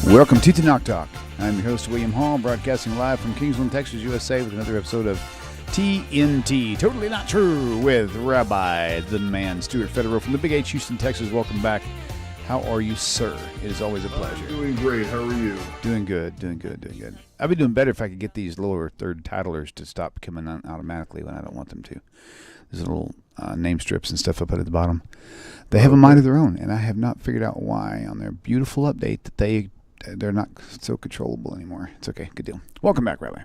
Welcome to Tanakh Talk. I'm your host, William Hall, broadcasting live from Kingsland, Texas, USA, with another episode of TNT, Totally Not True, with Rabbi, the man, Stuart Federow from the Big H, Houston, Texas. Welcome back. How are you, sir? It is always a pleasure. I'm doing great. How are you? Doing good. I'd be doing better if I could get these lower third titlers to stop coming on automatically when I don't want them to. There's little name strips and stuff up at the bottom. They have a mind of their own, and I have not figured out why on their beautiful update that they're not so controllable anymore. It's okay. Good deal. Welcome back, Rabbi.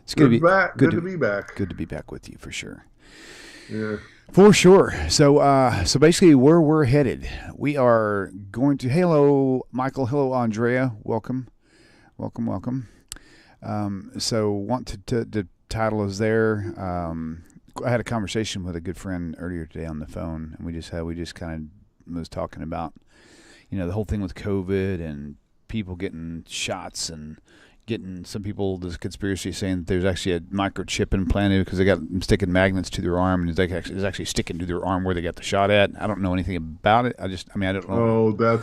It's good to be back. Good to be back. Good to be back with you for sure. Yeah. For sure. So basically where we're headed, we are going to, hello, Michael. Hello, Andrea. Welcome. So want to title is there. I had a conversation with a good friend earlier today on the phone, and we just kind of was talking about, the whole thing with COVID and people getting shots and getting some people, this conspiracy saying that there's actually a microchip implanted because they got sticking magnets to their arm, and it's actually sticking to their arm where they got the shot at. I don't know anything about it. I don't know. Oh,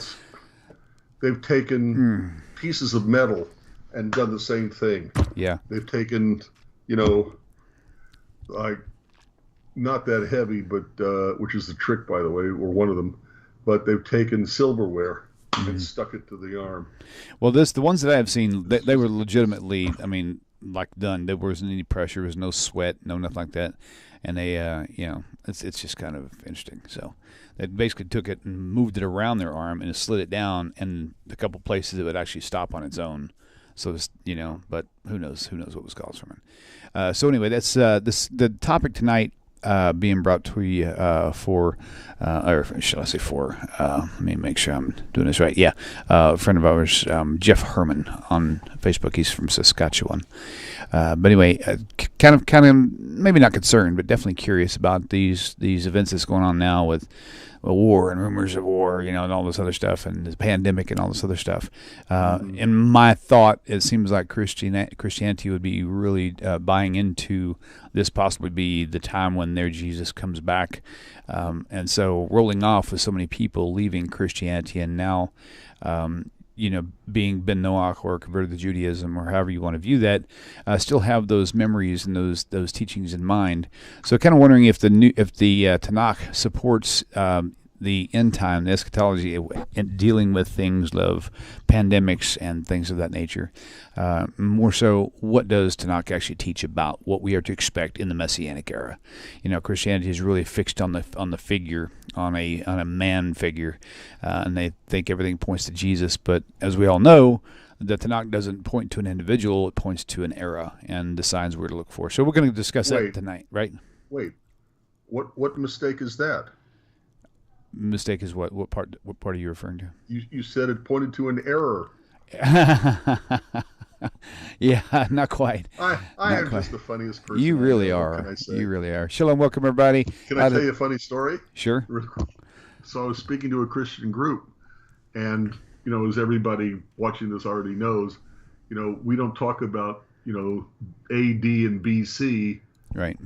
they've taken pieces of metal and done the same thing. Yeah. They've taken, like, not that heavy, but which is the trick, by the way, or one of them, but they've taken silverware and stuck it to the arm. Well, the ones that I have seen, they were legitimately, done. There wasn't any pressure, there was no sweat, no nothing like that, and they, it's just kind of interesting. So they basically took it and moved it around their arm and slid it down, and a couple places it would actually stop on its own. So it's, but who knows what was caused from it. So anyway, that's the topic tonight. Being brought to you or shall I say let me make sure I'm doing this right. Yeah, a friend of ours, Jeff Herman on Facebook. He's from Saskatchewan. But anyway, kind of, maybe not concerned, but definitely curious about these events that's going on now with war and rumors of war, and all this other stuff, and the pandemic and all this other stuff. In my thought, it seems like Christianity would be really buying into this possibly be the time when their Jesus comes back. And so rolling off with so many people leaving Christianity and now, being Ben Noach or converted to Judaism or however you want to view that, still have those memories and those teachings in mind. So kind of wondering if the Tanakh supports the end time, the eschatology, in dealing with things of pandemics and things of that nature. More so, what does Tanakh actually teach about what we are to expect in the Messianic era? Christianity is really fixed on the figure, on a man figure, and they think everything points to Jesus. But as we all know, the Tanakh doesn't point to an individual; it points to an era and the signs we're to look for. So we're going to discuss that tonight, right? Wait, what mistake is that? Mistake is what part are you referring to? You said it pointed to an error. Yeah, not quite. I am just the funniest person. You really are. What can I say? You really are. Shalom, welcome everybody. Can I tell you a funny story? Sure. So I was speaking to a Christian group, and as everybody watching this already knows, we don't talk about AD and BC. Right.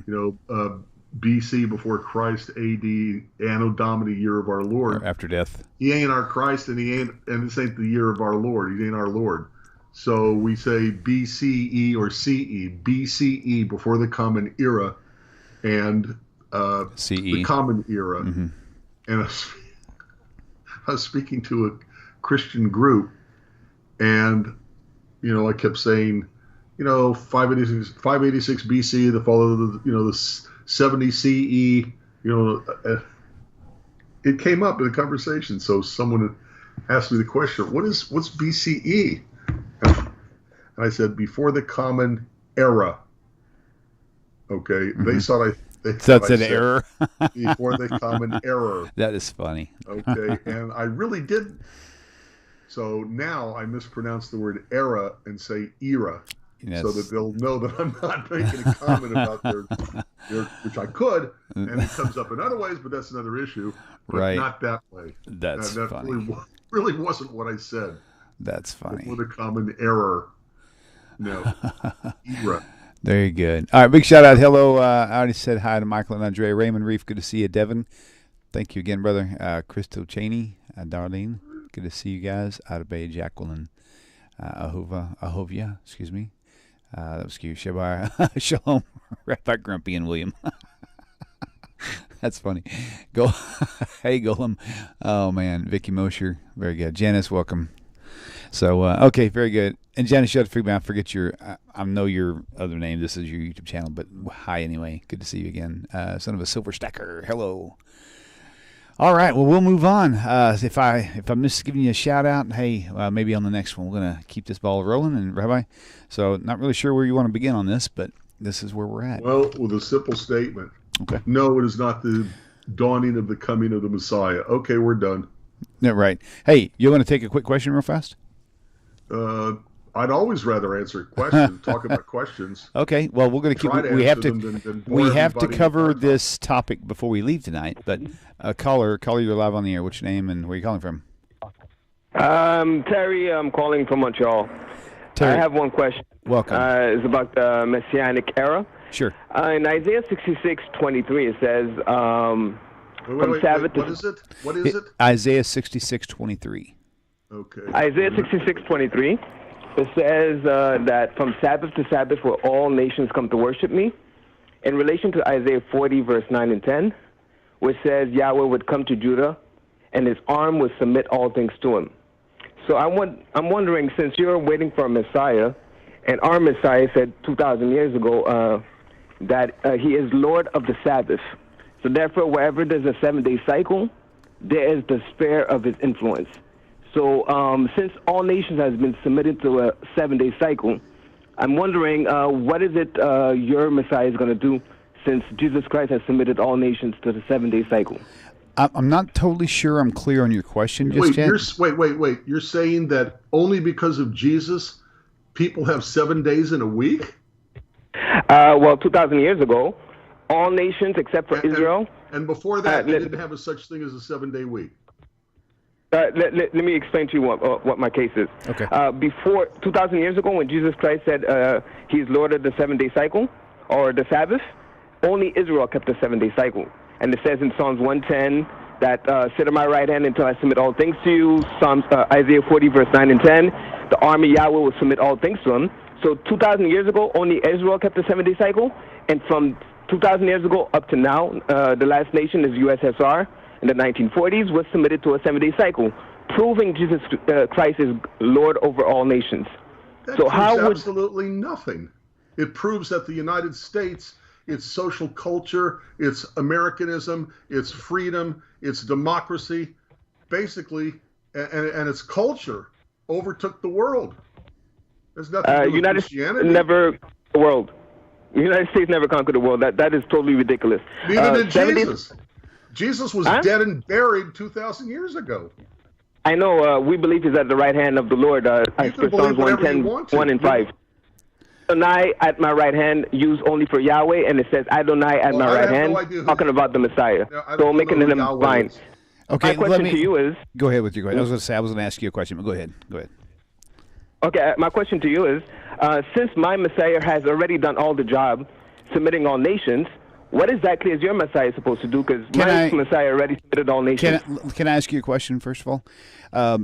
BC before Christ, AD, Anno Domini, year of our Lord. Or after death. He ain't our Christ, and this ain't the year of our Lord. He ain't our Lord. So we say BCE or CE. BCE, before the Common Era, and CE, the Common Era. Mm-hmm. And I was speaking to a Christian group, and I kept saying, 586 BC, the fall of the 70 CE, it came up in a conversation. So someone asked me the question, what's BCE? And I said, before the Common Era. Okay. Mm-hmm. They thought that's an error. Before the Common Era. That is funny. Okay. And I really didn't. So now I mispronounce the word era and say era. Yes. So that they'll know that I'm not making a comment about their which I could, and it comes up in other ways, but that's another issue. But right. Not that way. That funny. Really wasn't what I said. That's funny. Before the Common Error. No. Era. Very good. All right, big shout out. Hello. I already said hi to Michael and Andre. Raymond Reef, good to see you. Devin, thank you again, brother. Crystal Cheney, Darlene. Good to see you guys. Atabay, Jacqueline, Ahovia, excuse me. That was cute. Shabar, Shalom, Rabbi Grumpy, and William. That's funny. Go, hey Golem. Oh man, Vicky Mosher, very good. Janice, welcome. So okay, very good. And Janice, you have to forgive me. I forget your. I know your other name. This is your YouTube channel, but hi anyway. Good to see you again. Son of a silver stacker. Hello. All right. Well, we'll move on. If I miss giving you a shout out, hey, maybe on the next one we're gonna keep this ball rolling. And Rabbi, so not really sure where you want to begin on this, but this is where we're at. Well, with a simple statement. Okay. No, it is not the dawning of the coming of the Messiah. Okay, we're done. Yeah, right. Hey, you want to take a quick question real fast? I'd always rather answer questions, talk about questions. Okay. Well, we're going to keep. We have to. We have to cover this topic before we leave tonight. But caller, you're live on the air. What's your name and where are you calling from? Terry, I'm calling from Montreal. Terry. I have one question. Welcome. It's about the Messianic era. Sure. In Isaiah 66:23, it says, wait, Sabbath. What is it? What is it? Isaiah 66:23. Okay. Isaiah 66:23. It says that from Sabbath to Sabbath will all nations come to worship me. In relation to Isaiah 40, verse 9 and 10, which says Yahweh would come to Judah and his arm would submit all things to him. So I'm wondering, since you're waiting for a Messiah, and our Messiah said 2,000 years ago that he is Lord of the Sabbath. So therefore, wherever there's a 7-day cycle, there is the sphere of his influence. So since all nations has been submitted to a 7-day cycle, I'm wondering what is it your Messiah is going to do since Jesus Christ has submitted all nations to the 7-day cycle? I'm not totally sure I'm clear on your question just yet. Wait. You're saying that only because of Jesus, people have 7 days in a week? Well, 2,000 years ago, all nations except for Israel. And before that, they didn't have a such thing as a 7-day week. Let me explain to you what my case is. Okay. Before 2,000 years ago, when Jesus Christ said he's Lord of the 7-day cycle or the Sabbath, only Israel kept the 7-day cycle. And it says in Psalms 110 that sit at my right hand until I submit all things to you. Isaiah 40, verse 9 and 10, the army Yahweh will submit all things to him. So 2,000 years ago, only Israel kept the 7-day cycle. And from 2,000 years ago up to now, the last nation is USSR. In the 1940s, was submitted to a 7-day cycle, proving Jesus Christ is Lord over all nations. That proves absolutely nothing. It proves that the United States, its social culture, its Americanism, its freedom, its democracy, basically, and its culture overtook the world. There's nothing to do with Christianity. The world. The United States never conquered the world. That is totally ridiculous. Neither did Jesus. Jesus was dead and buried 2,000 years ago. I know. We believe he's at the right hand of the Lord. I spit Psalms 110, 1 and 5. Adonai at my right hand, used only for Yahweh, and it says Adonai at my right hand, talking about the Messiah. So making them blind. Okay, my question to you is... Go ahead with your question. I was going to ask you a question, but go ahead. Okay, my question to you is, since my Messiah has already done all the job, submitting all nations, what exactly is your Messiah supposed to do? Because my Messiah already submitted all nations. Can I ask you a question, first of all?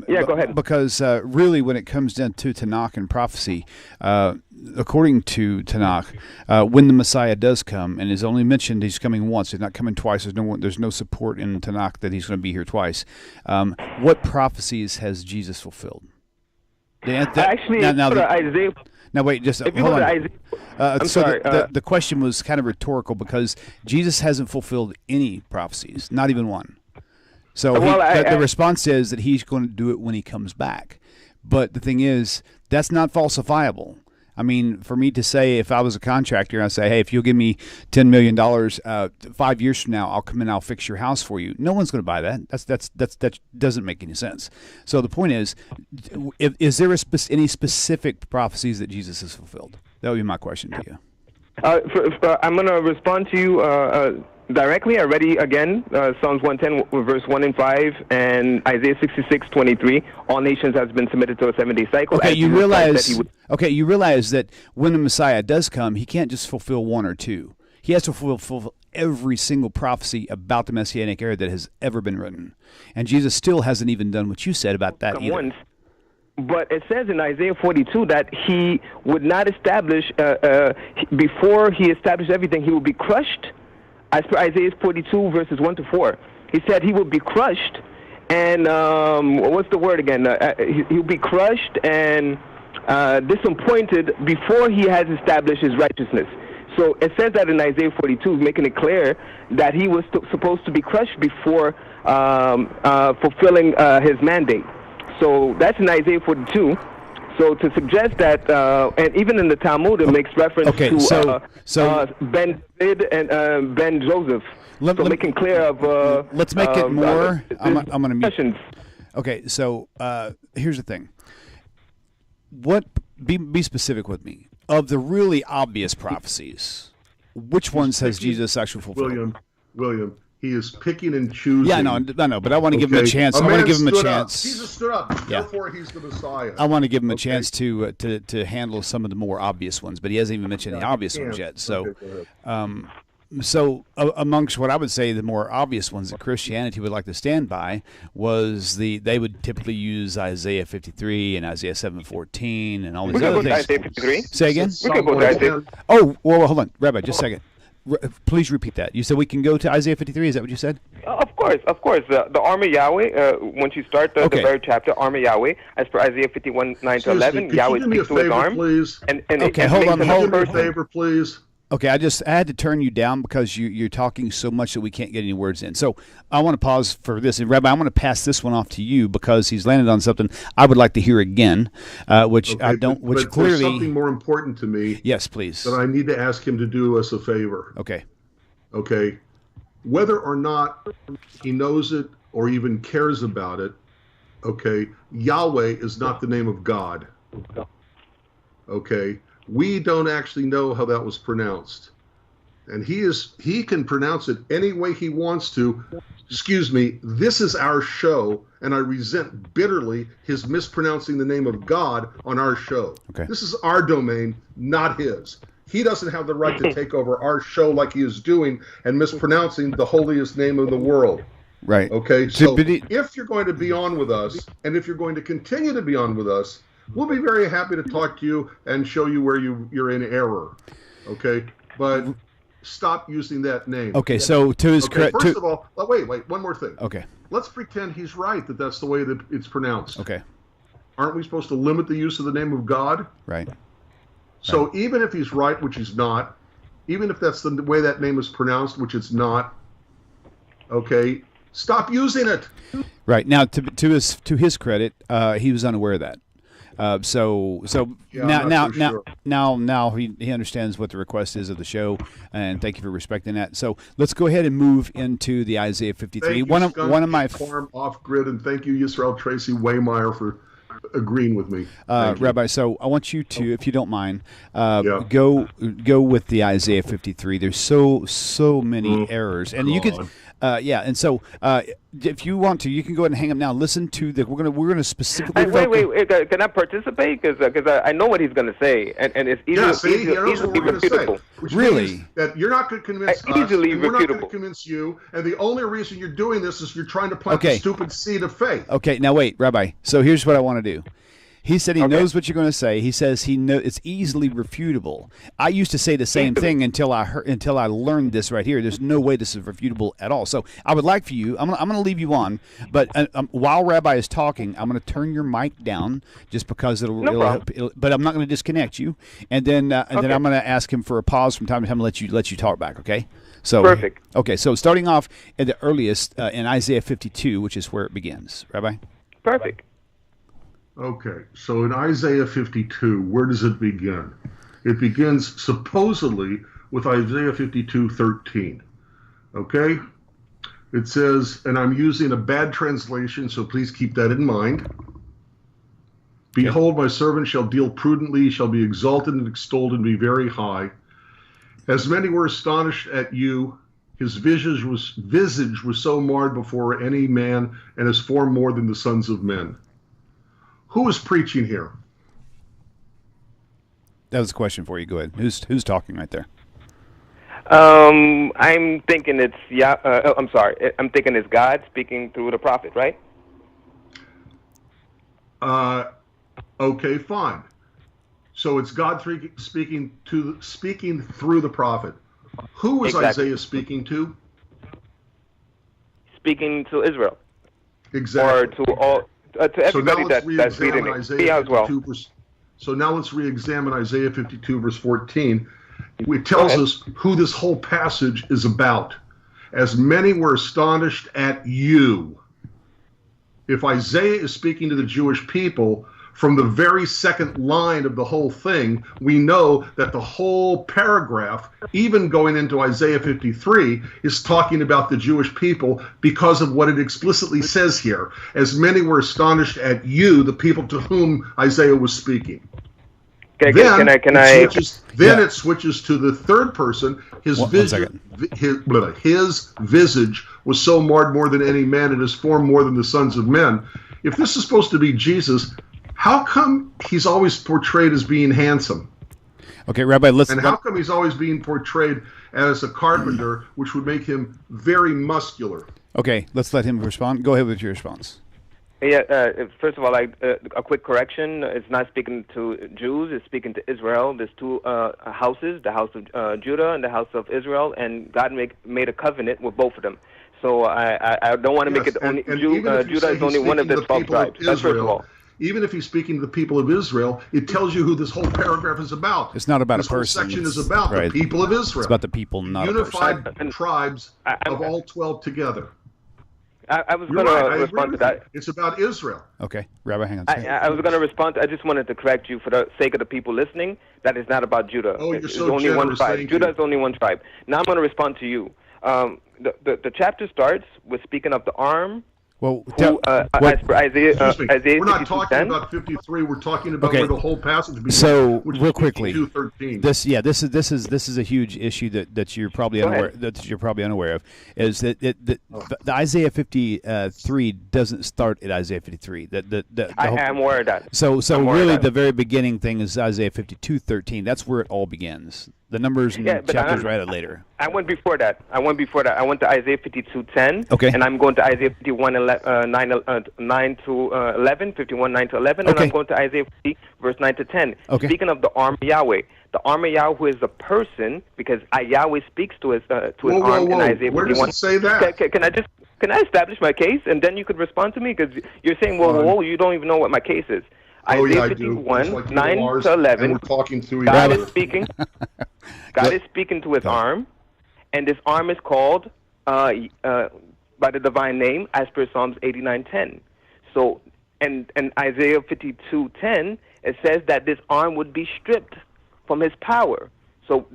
Yeah, go ahead. Because really, when it comes down to Tanakh and prophecy, according to Tanakh, when the Messiah does come, and is only mentioned he's coming once, he's not coming twice, there's no support in Tanakh that he's going to be here twice. What prophecies has Jesus fulfilled? Isaiah... Now wait, just hold on. I'm sorry. The question was kind of rhetorical because Jesus hasn't fulfilled any prophecies, not even one. So the response is that he's going to do it when he comes back. But the thing is, that's not falsifiable. I mean, for me to say, if I was a contractor and I say, hey, if you'll give me $10 million 5 years from now, I'll come in, I'll fix your house for you. No one's going to buy that. That doesn't make any sense. So the point is there any specific prophecies that Jesus has fulfilled? That would be my question to you. I'm going to respond to you directly. I read it again, Psalms 110, verse 1 and 5, and Isaiah 66:23. All nations has been submitted to a 7-day cycle. Okay, you realize that when the Messiah does come, he can't just fulfill one or two. He has to fulfill every single prophecy about the Messianic era that has ever been written. And Jesus still hasn't even done what you said about that either. Once. But it says in Isaiah 42 that he would not establish, before he established everything, he will be crushed. As per Isaiah 42, verses 1 to 4. He said he will be crushed, and what's the word again? He'll be crushed and disappointed before he has established his righteousness. So it says that in Isaiah 42, making it clear that he was supposed to be crushed before fulfilling his mandate. So that's in Isaiah 42. So to suggest that, and even in the Talmud, it makes reference to Ben David and Ben Joseph. Making clear of. Let's make it more. I'm going to mute. Okay, so here's the thing. Be specific with me. Of the really obvious prophecies, which ones has Jesus actually fulfilled? William. He is picking and choosing. Yeah, I know, but I want to give him a chance. I want to give him a chance. Jesus stood up. Yeah. Therefore, he's the Messiah. I want to give him a chance to handle some of the more obvious ones, but he hasn't even mentioned the obvious ones yet. So, amongst what I would say the more obvious ones that Christianity would like to stand by was they would typically use Isaiah 53 and Isaiah 7:14 and all these other things. Isaiah 53? Say again? We can go to Isaiah. Oh, well, hold on, Rabbi, just a second. Please repeat that. You said we can go to Isaiah 53. Is that what you said? Of course. The arm of Yahweh, once you start the very chapter, arm of Yahweh, as per Isaiah 51, 9 to 11, Yahweh speaks to his arm. Please? Okay, hold on. Do me a favor, please. Okay, I had to turn you down because you're talking so much that we can't get any words in. So I want to pause for this. And Rabbi, I want to pass this one off to you because he's landed on something I would like to hear again, which I don't. Which but clearly there's something more important to me. Yes, please. That I need to ask him to do us a favor. Okay. Okay. Whether or not he knows it or even cares about it, okay, Yahweh is not the name of God. Okay. We don't actually know how that was pronounced. And he can pronounce it any way he wants to. Excuse me, this is our show, and I resent bitterly his mispronouncing the name of God on our show. Okay. This is our domain, not his. He doesn't have the right to take over our show like he is doing and mispronouncing the holiest name in the world. Right. Okay, so if you're going to be on with us, and if you're going to continue to be on with us, we'll be very happy to talk to you and show you where you're in error. Okay, but stop using that name. Okay, so to his credit. First of all, wait, one more thing. Okay. Let's pretend he's right that that's the way that it's pronounced. Okay. Aren't we supposed to limit the use of the name of God? Right. So even if he's right, which he's not, even if that's the way that name is pronounced, which it's not, okay, stop using it. Right. Now, to his credit, he was unaware of that. Now he understands what the request is of the show, and thank you for respecting that. So let's go ahead and move into the Isaiah 53. Thank you, one of my farm off grid, and thank you, Yisrael Tracy Waymeyer, for agreeing with me. Rabbi, so I want you to, if you don't mind, go with the Isaiah 53. There's so many errors, and you could. And so if you want to, you can go ahead and hang up now. Listen to the. We're gonna specifically. Wait. Can I participate? Because I know what he's gonna say, and it's easily refutable. Really? That you're not going to convince us. Easily and we're not going refutable. to convince you. And the only reason you're doing this is you're trying to plant the stupid seed of faith. Okay. Now wait, Rabbi. So here's what I want to do. He said he knows what you're going to say. He says he knows it's easily refutable. I used to say the same thing until I learned this right here. There's no way this is refutable at all. So I would like for you. I'm going to leave you on, but while Rabbi is talking, I'm going to turn your mic down just because it'll but I'm not going to disconnect you. And then I'm going to ask him for a pause from time to time and let you talk back. Okay. So perfect. Okay. So starting off at the earliest in Isaiah 52, which is where it begins. Rabbi. Perfect. Okay, so in Isaiah 52, where does it begin? It begins supposedly with Isaiah 52:13. Okay? It says, and I'm using a bad translation, so please keep that in mind. Behold, my servant shall deal prudently, shall be exalted and extolled and be very high. As many were astonished at you, his visage was so marred before any man, and his form more than the sons of men. Who is preaching here? That was a question for you. Go ahead. Who's talking right there? I'm thinking it's I'm sorry. I'm thinking it's God speaking through the prophet, right? Okay, fine. So it's God speaking through the prophet. Who was Exactly. Isaiah speaking to? Speaking to Israel. Exactly. Or to all to everybody so that's reading it. Isaiah As well. So now let's re-examine Isaiah 52, verse 14. It tells us who this whole passage is about. As many were astonished at you. If Isaiah is speaking to the Jewish people, from the very second line of the whole thing, we know that the whole paragraph, even going into Isaiah 53, is talking about the Jewish people because of what it explicitly says here. As many were astonished at you, the people to whom Isaiah was speaking. Okay, Then it it switches to the third person. His visage was so marred more than any man, and his form more than the sons of men. If this is supposed to be Jesus, how come he's always portrayed as being handsome? Okay, Rabbi, and how come he's always being portrayed as a carpenter, which would make him very muscular? Okay, let's let him respond. Go ahead with your response. Yeah, first of all, a quick correction. It's not speaking to Jews. It's speaking to Israel. There's two houses, the house of Judah and the house of Israel, and God made a covenant with both of them. So I don't want to make it only Judah is only one of the 12 tribes. That's first of all. Even if he's speaking to the people of Israel, it tells you who this whole paragraph is about. It's not about this a person. This whole section is about the people of Israel. It's about the people, not unified tribes of all 12 together. I was going to respond to that. It's about Israel. Okay, Rabbi, hang on. I was going to respond. I just wanted to correct you for the sake of the people listening. That is not about Judah. Oh, you're so only one tribe. Judah is only one tribe. Now I'm going to respond to you. The chapter starts with speaking of the arm. Well, as per Isaiah, Isaiah we're not talking about 53. We're talking about where the whole passage begins. So, which real is quickly, 52:13. This is a huge issue that you're probably unaware of. Is that the Isaiah 53 doesn't start at Isaiah 53. I am aware of that. So really, the very beginning thing is Isaiah 52:13. That's where it all begins. The numbers and chapters right later. I went before that. I went to Isaiah 52:10. Okay. And I'm going to Isaiah 51 9 to 11, 51 9 to 11, and I'm going to Isaiah 50 verse 9 to 10. Okay. Speaking of the arm of Yahweh, the arm of Yahweh is a person because Yahweh speaks to his arm in Isaiah 51. Where does it say that? Can I establish my case and then you could respond to me because you're saying whoa, you don't even know what my case is. Isaiah 51 9 to 11. We're talking through God is speaking. God is speaking to his arm, and this arm is called by the divine name as per Psalms 89:10. So, and Isaiah 52:10, it says that this arm would be stripped from his power. So,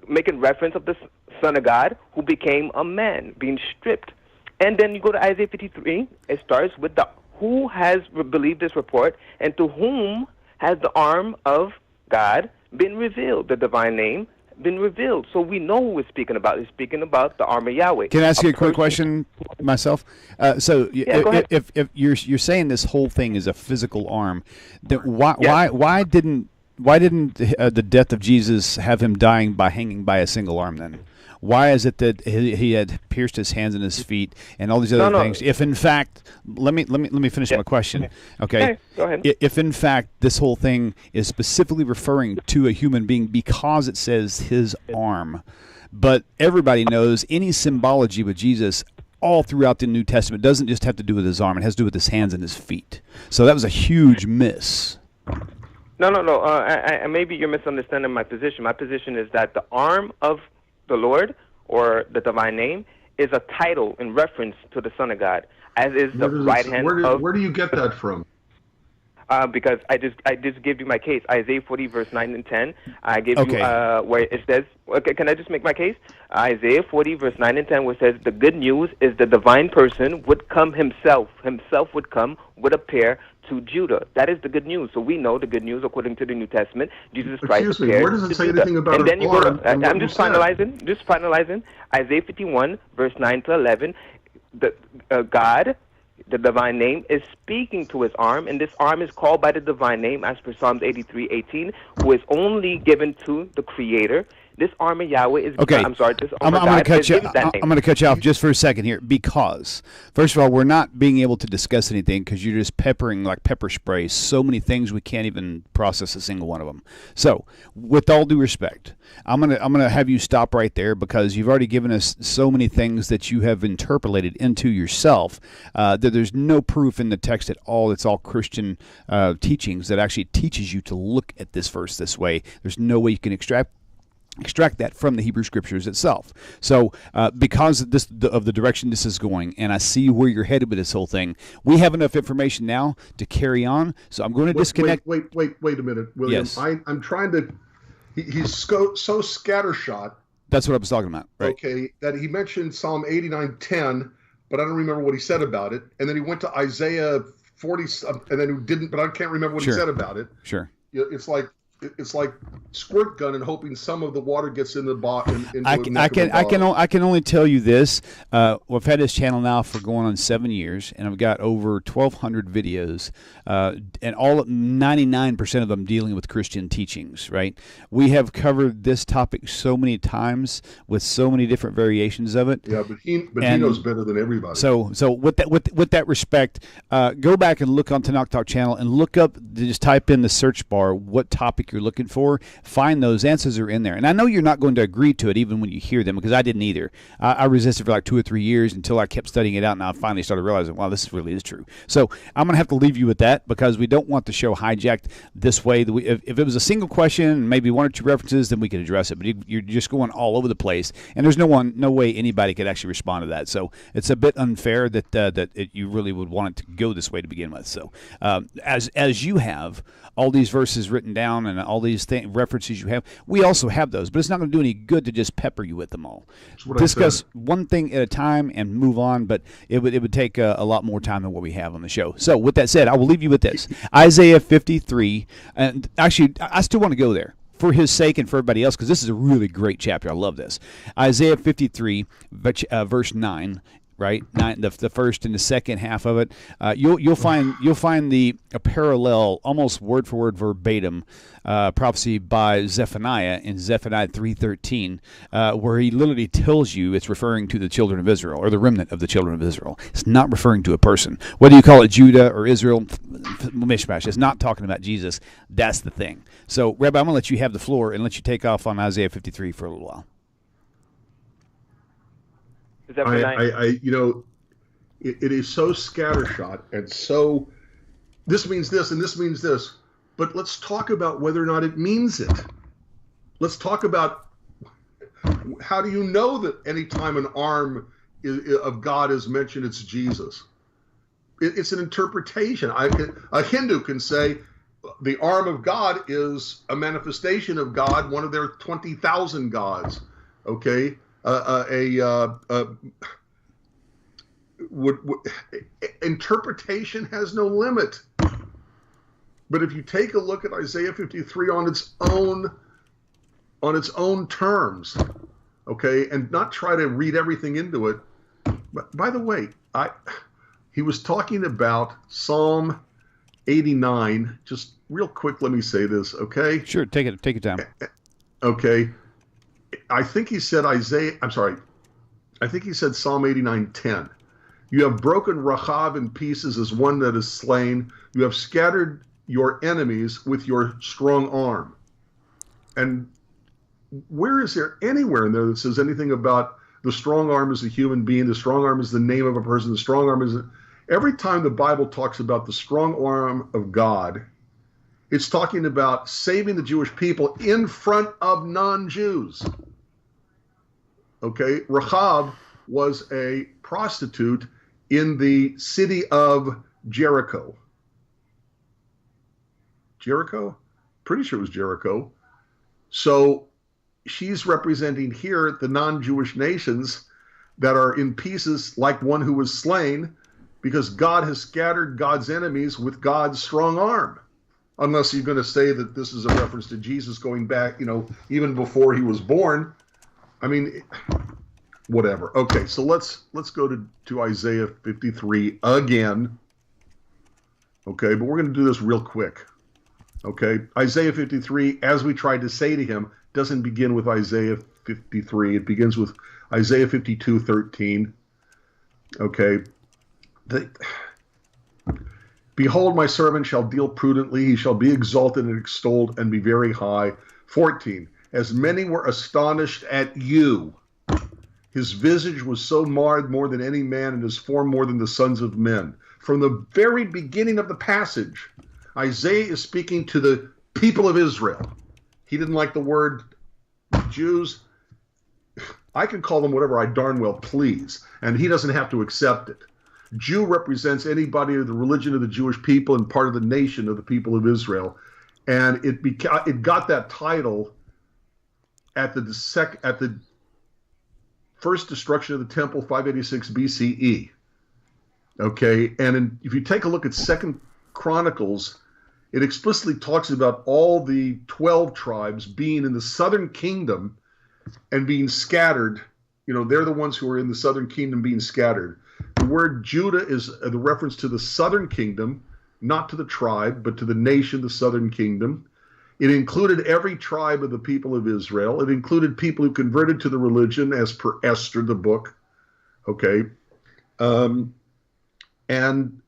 making reference of the Son of God who became a man, being stripped. And then you go to Isaiah 53. It starts with the who has believed this report, and to whom has the arm of God been revealed, the divine name been revealed. So we know who we're speaking about. He's speaking about the arm of Yahweh. Can I ask you a quick question myself? If you're saying this whole thing is a physical arm, then why didn't the death of Jesus have him dying by hanging by a single arm then? Why is it that he had pierced his hands and his feet and all these other things? If in fact, let me finish my question. Okay, go ahead. If in fact this whole thing is specifically referring to a human being because it says his arm, but everybody knows any symbology with Jesus all throughout the New Testament doesn't just have to do with his arm; it has to do with his hands and his feet. So that was a huge miss. No. Maybe you're misunderstanding my position. My position is that the arm of the Lord, or the divine name, is a title in reference to the Son of God, as is the right hand of... Where do you get that from? Because I just gave you my case. Isaiah 40 verse 9 and 10. I gave you where it says... Okay, can I just make my case? Isaiah 40 verse 9 and 10, where it says, the good news is the divine person would come himself would appear to Judah. That is the good news. So we know the good news according to the New Testament. Jesus Christ Excuse me, where does it say anything about and then you go to, I'm just finalizing. Isaiah 51 verse 9 to 11. God, the divine name, is speaking to his arm, and this arm is called by the divine name as per Psalms 83:18, who is only given to the Creator. This arm of Yahweh is. Okay. I'm sorry. This I'm arm going of God is that name. I'm going to cut you off just for a second here, because first of all, we're not being able to discuss anything because you're just peppering like pepper spray so many things we can't even process a single one of them. So, with all due respect, I'm gonna have you stop right there, because you've already given us so many things that you have interpolated into yourself that there's no proof in the text at all. It's all Christian teachings that actually teaches you to look at this verse this way. There's no way you can extract that from the Hebrew Scriptures itself. So because of the direction this is going, and I see where you're headed with this whole thing, we have enough information now to carry on. So I'm going to disconnect. Wait a minute, William. Yes. I'm trying to... He's so scattershot. That's what I was talking about. Right. Okay, that he mentioned Psalm 89:10, but I don't remember what he said about it. And then he went to Isaiah 40, and then he didn't, but I can't remember what he said about it. Sure. It's like squirt gun and hoping some of the water gets in the bottom. I can only tell you this. We've had this channel now for going on 7 years, and I've got over 1,200 videos, and 99% of them dealing with Christian teachings. Right? We have covered this topic so many times with so many different variations of it. Yeah, but he knows better than everybody. So with that respect, go back and look on Tanakh Talk channel and look up. Just type in the search bar what topic you're looking for. Find those answers are in there, and I know you're not going to agree to it even when you hear them, because I didn't either. I resisted for like 2 or 3 years until I kept studying it out, and I finally started realizing, wow, this really is true. So I'm going to have to leave you with that, because we don't want the show hijacked this way. If it was a single question, maybe 1 or 2 references, then we could address it. But you're just going all over the place, and there's no way anybody could actually respond to that. So it's a bit unfair that you really would want it to go this way to begin with. So as you have all these verses written down and all these references you have, we also have those, but it's not going to do any good to just pepper you with them all. Discuss one thing at a time and move on, but it would take a lot more time than what we have on the show. So with that said, I will leave you with this. Isaiah 53, and actually I still want to go there for his sake and for everybody else, because this is a really great chapter. I love this. Isaiah 53, verse 9. Right, the first and the second half of it, you'll find a parallel, almost word for word, verbatim prophecy by Zephaniah in Zephaniah 3:13, where he literally tells you it's referring to the children of Israel, or the remnant of the children of Israel. It's not referring to a person. Whether you call it Judah or Israel, mishmash. It's not talking about Jesus. That's the thing. So, Rabbi, I'm going to let you have the floor and let you take off on Isaiah 53 for a little while. Is that it is so scattershot, and so this means this and this means this, but let's talk about whether or not it means it. Let's talk about, how do you know that anytime an arm of God is mentioned, it's Jesus? It's an interpretation. A Hindu can say the arm of God is a manifestation of God, one of their 20,000 gods. Okay. Interpretation has no limit. But if you take a look at Isaiah 53 on its own terms, okay, and not try to read everything into it. But by the way, he was talking about Psalm 89. Just real quick, let me say this, okay? Sure, take your time. Okay. I think he said I think he said Psalm 89:10. You have broken Rachav in pieces as one that is slain. You have scattered your enemies with your strong arm. And where is there anywhere in there that says anything about the strong arm is a human being, the strong arm is the name of a person, the strong arm is... Every time the Bible talks about the strong arm of God, it's talking about saving the Jewish people in front of non-Jews. Okay, Rachav was a prostitute in the city of Jericho. Jericho? Pretty sure it was Jericho. So she's representing here the non-Jewish nations that are in pieces like one who was slain, because God has scattered God's enemies with God's strong arm. Unless you're going to say that this is a reference to Jesus going back, even before he was born. I mean, whatever. Okay, so let's go to Isaiah 53 again. Okay, but we're going to do this real quick. Okay, Isaiah 53, as we tried to say to him, doesn't begin with Isaiah 53. It begins with Isaiah 52:13. Okay. Behold, my servant shall deal prudently. He shall be exalted and extolled and be very high. 14. As many were astonished at you. His visage was so marred more than any man, and his form more than the sons of men. From the very beginning of the passage, Isaiah is speaking to the people of Israel. He didn't like the word Jews. I can call them whatever I darn well please, and he doesn't have to accept it. Jew represents anybody of the religion of the Jewish people and part of the nation of the people of Israel. And it got that title at the first destruction of the temple, 586 BCE. Okay, and if you take a look at 2 Chronicles, it explicitly talks about all the 12 tribes being in the southern kingdom and being scattered. You know, they're the ones who are in the southern kingdom being scattered. The word Judah is the reference to the southern kingdom, not to the tribe, but to the nation, the southern kingdom. It included every tribe of the people of Israel. It included people who converted to the religion as per Esther, the book. Okay. And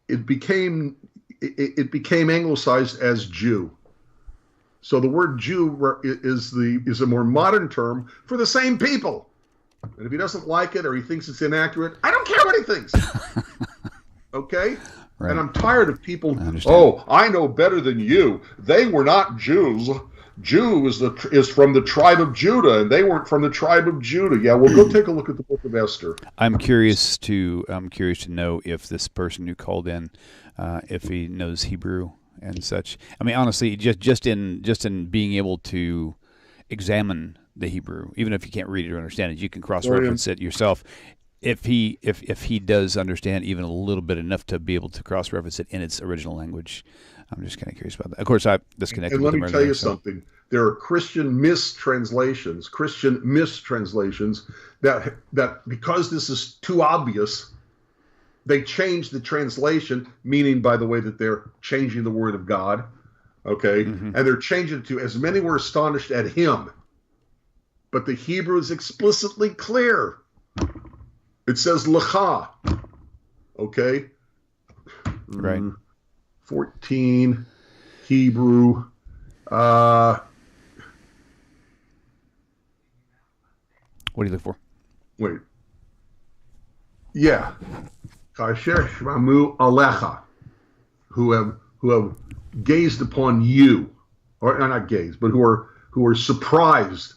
it became anglicized as Jew. So the word Jew is a more modern term for the same people. And if he doesn't like it or he thinks it's inaccurate, I don't care what he thinks. Okay? Right. And I'm tired of people, I know better than you. They were not Jews. Jew is from the tribe of Judah, and they weren't from the tribe of Judah. Yeah, well, go take a look at the book of Esther. I'm curious to know if this person who called in, if he knows Hebrew and such. I mean, honestly, just in being able to examine the Hebrew, even if you can't read it or understand it, you can cross-reference it yourself. If he does understand even a little bit enough to be able to cross-reference it in its original language, I'm just kind of curious about that. Of course, I disconnected. And let me tell you something. There are Christian mistranslations that because this is too obvious, they change the translation, meaning, by the way, that they're changing the word of God. Okay, and they're changing it to as many were astonished at him. But the Hebrew is explicitly clear. It says lecha. Okay? Right. 14, Hebrew. What do you look for? Wait. Yeah. Kasher shmamu alecha, who have gazed upon you, or not gazed, but who are surprised.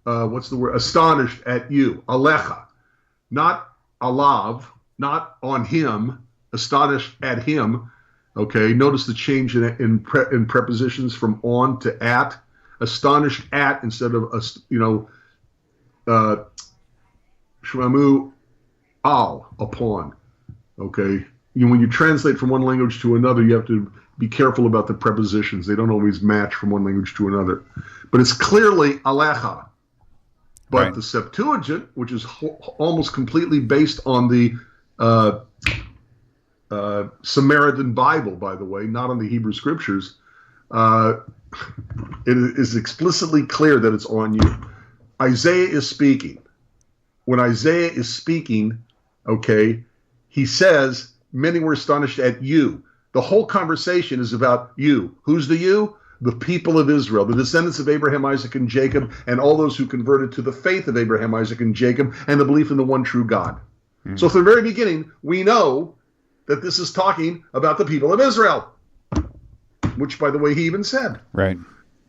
What's the word? Astonished at you. Alecha. Not alav, not on him, astonished at him. Okay, notice the change in prepositions from on to at. Astonished at instead of, shmamu al, upon. Okay, when you translate from one language to another, you have to be careful about the prepositions. They don't always match from one language to another. But it's clearly alecha. But right. The Septuagint, which is almost completely based on the Samaritan Bible, by the way, not on the Hebrew Scriptures, it is explicitly clear that it's on you. Isaiah is speaking. When Isaiah is speaking, okay, he says, many were astonished at you. The whole conversation is about you. Who's the you? The people of Israel, the descendants of Abraham, Isaac, and Jacob, and all those who converted to the faith of Abraham, Isaac, and Jacob, and the belief in the one true God. Mm-hmm. So from the very beginning, we know that this is talking about the people of Israel, which, by the way, he even said. Right.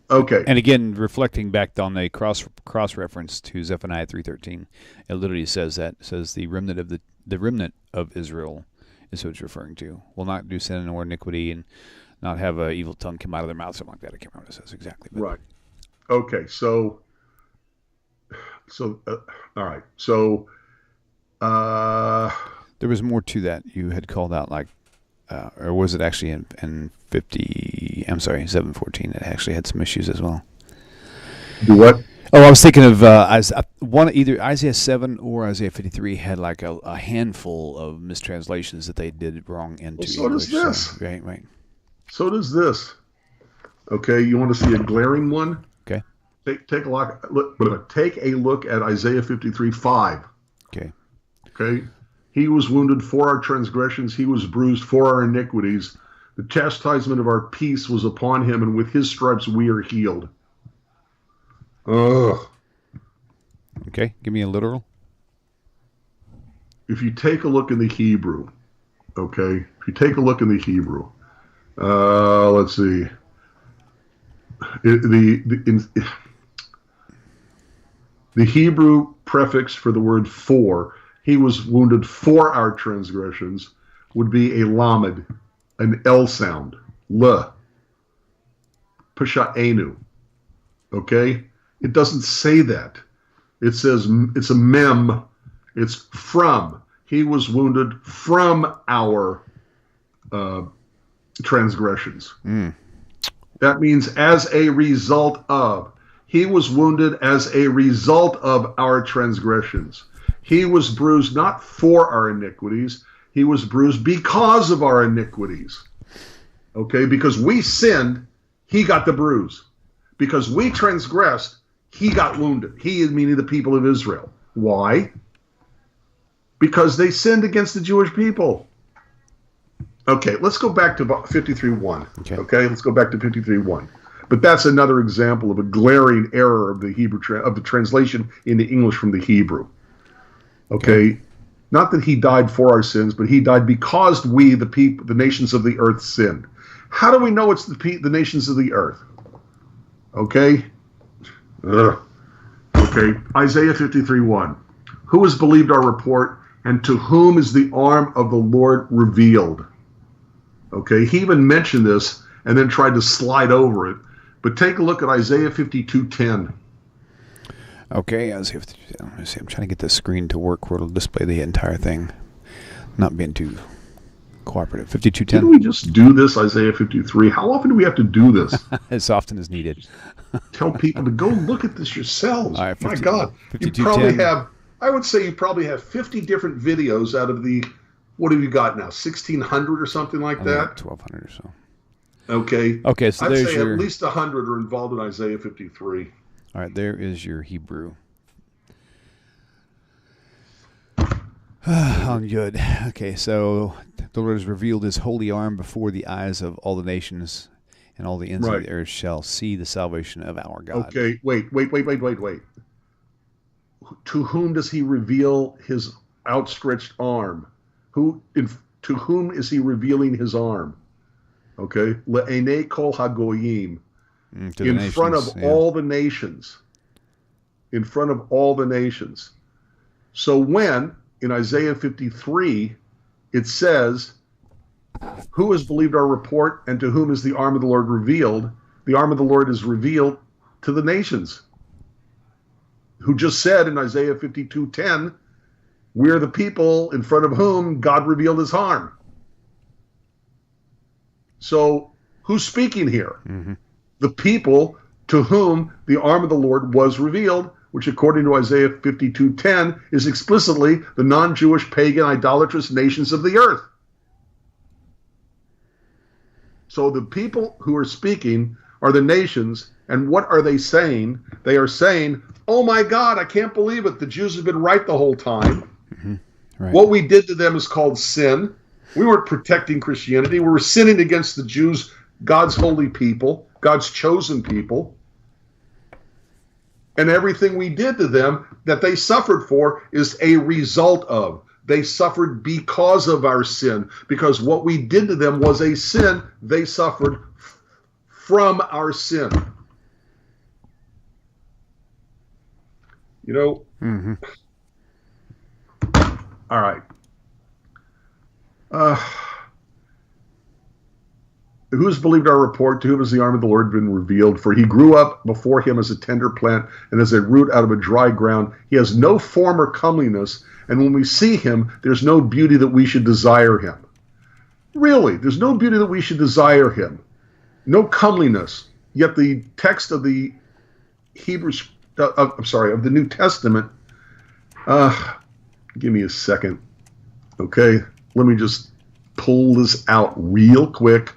Okay. And again, reflecting back on a cross-reference to Zephaniah 3:13, it literally says that. It says the remnant of Israel is what it's referring to. Will not do sin or iniquity, and not have an evil tongue come out of their mouth, something like that. I can't remember what it says exactly. But. Right. Okay. So, all right. So, there was more to that. You had called out, like, or was it actually in 7:14? It actually had some issues as well. Do what? Oh, I was thinking of either Isaiah 7 or Isaiah 53 had like a handful of mistranslations that they did wrong into English. So does this. So, right. So does this. Okay, you want to see a glaring one? Okay. Take a look. Take a look at Isaiah 53:5. Okay. Okay. He was wounded for our transgressions. He was bruised for our iniquities. The chastisement of our peace was upon him, and with his stripes we are healed. Ugh. Okay. Give me a literal. If you take a look in the Hebrew, okay. If you take a look in the Hebrew, let's see. The Hebrew prefix for the word "for," he was wounded for our transgressions, would be a lamed, an L sound, le, pasha'enu. Okay? It doesn't say that. It says, it's a mem, it's from. He was wounded from our transgressions. That means as a result of. He was wounded as a result of our transgressions. He was bruised not for our iniquities. He was bruised because of our iniquities. Okay? Because we sinned, he got the bruise. Because we transgressed, he got wounded. He, meaning the people of Israel. Why? Because they sinned against the Jewish people. Okay, let's go back to 53:1. Okay, let's go back to 53:1. But that's another example of a glaring error of the Hebrew of the translation into English from the Hebrew. Okay, not that he died for our sins, but he died because we, the people, the nations of the earth, sinned. How do we know it's the nations of the earth? Okay. Okay. Isaiah 53:1. Who has believed our report, and to whom is the arm of the Lord revealed? Okay. He even mentioned this and then tried to slide over it. But take a look at Isaiah 52:10. Okay, Isaiah 52. Let me see. I'm trying to get the screen to work where it'll display the entire thing. Not being too cooperative. 52:10. Didn't we just do this, Isaiah 53? How often do we have to do this? As often as needed. Tell people to go look at this yourselves. All right, my God. You probably have, I would say you probably have 50 different videos out of the, what have you got now, 1,600 or something like that? 1,200 or so. Okay. Okay, so I'd there's say your... at least 100 are involved in Isaiah 53. All right, there is your Hebrew. Good. Okay, so the Lord has revealed his holy arm before the eyes of all the nations, and all the ends of the earth shall see the salvation of our God. Okay, wait. To whom does he reveal his outstretched arm? To whom is he revealing his arm? Okay, le'enei kol hagoyim, in front of all the nations. In front of all the nations. So when, in Isaiah 53, it says, who has believed our report, and to whom is the arm of the Lord revealed? The arm of the Lord is revealed to the nations, who just said in Isaiah 52:10, we're the people in front of whom God revealed his arm. So who's speaking here? Mm-hmm. The people to whom the arm of the Lord was revealed, which according to Isaiah 52:10 is explicitly the non-Jewish, pagan, idolatrous nations of the earth. So the people who are speaking are the nations, and what are they saying? They are saying, oh my God, I can't believe it. The Jews have been right the whole time. Mm-hmm. Right. What we did to them is called sin. We weren't protecting Christianity. We were sinning against the Jews, God's holy people, God's chosen people. And everything we did to them that they suffered for is a result of. They suffered because of our sin. Because what we did to them was a sin. They suffered from our sin. You know? Mm-hmm. All right. Who has believed our report? To whom has the arm of the Lord been revealed? For he grew up before him as a tender plant and as a root out of a dry ground. He has no form or comeliness, and when we see him, there's no beauty that we should desire him. Really, there's no beauty that we should desire him. No comeliness. Yet the text of the of the New Testament, give me a second. Okay, let me just pull this out real quick.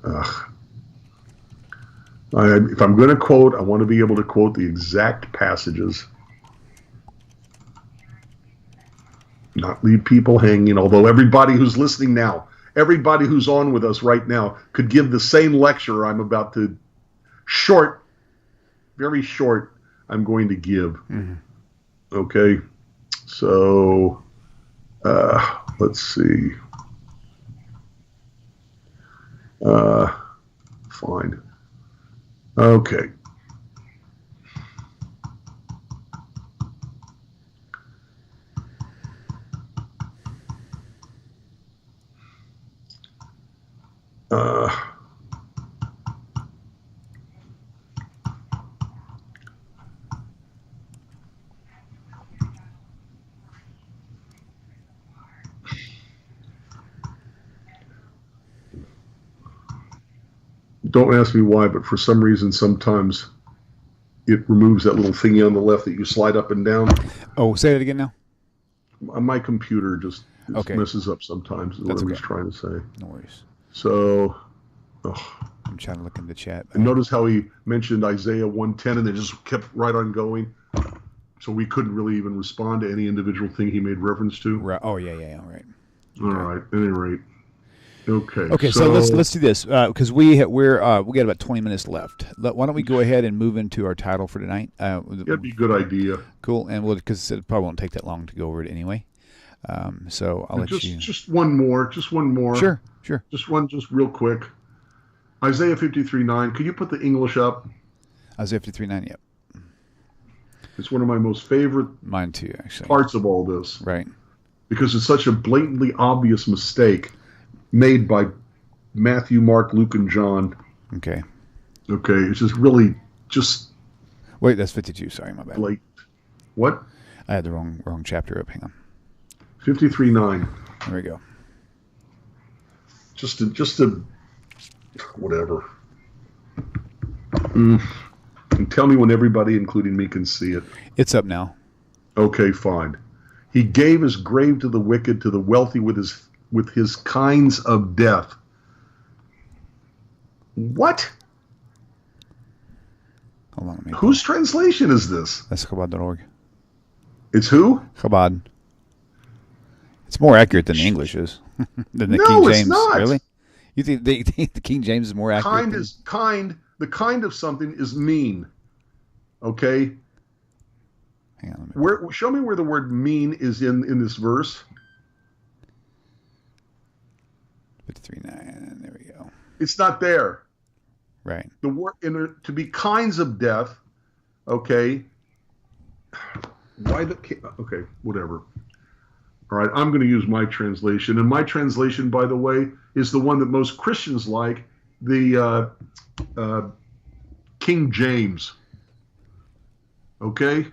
If I'm going to quote, I want to be able to quote the exact passages. Not leave people hanging, although everybody who's listening now, everybody who's on with us right now could give the same lecture I'm about to, very short, I'm going to give. Mm-hmm. Okay, so let's see. Fine. Okay. Don't ask me why, but for some reason, sometimes it removes that little thingy on the left that you slide up and down. Oh, say it again now. My computer just messes up sometimes, is what I was trying to say. No worries. So, I'm trying to look in the chat. And notice how he mentioned Isaiah 1:10, and it just kept right on going. So we couldn't really even respond to any individual thing he made reference to. Right. Oh, yeah, right. All right, at any rate. Okay, so let's do this because we got about 20 minutes left. Why don't we go ahead and move into our title for tonight? That'd be a good idea. Cool, and because it probably won't take that long to go over it anyway. So I'll let you. Just one more. Sure. Just real quick. Isaiah 53:9. Could you put the English up? Isaiah 53:9. Yep. It's one of my most favorite. Mine too, actually. Parts of all this. Right. Because it's such a blatantly obvious mistake made by Matthew, Mark, Luke, and John. Okay. It's just really Wait, that's 52. Sorry, my bad. What? I had the wrong chapter up. Hang on. 53:9. There we go. Just to whatever. And tell me when everybody, including me, can see it. It's up now. Okay, fine. He gave his grave to the wicked, to the wealthy with his kinds of death. What? Hold on. Whose translation is this? That's Chabad.org. It's who? Chabad. It's more accurate than the English is. Than the King James. It's not. Really? You think the King James is more accurate? The kind of something is mean. Okay? Hang on. Show me where the word mean is in this verse. 53:9. There we go. It's not there. Right. The word to be kinds of death. Okay. Okay, whatever. All right, I'm going to use my translation, and my translation, by the way, is the one that most Christians like, the King James. Okay.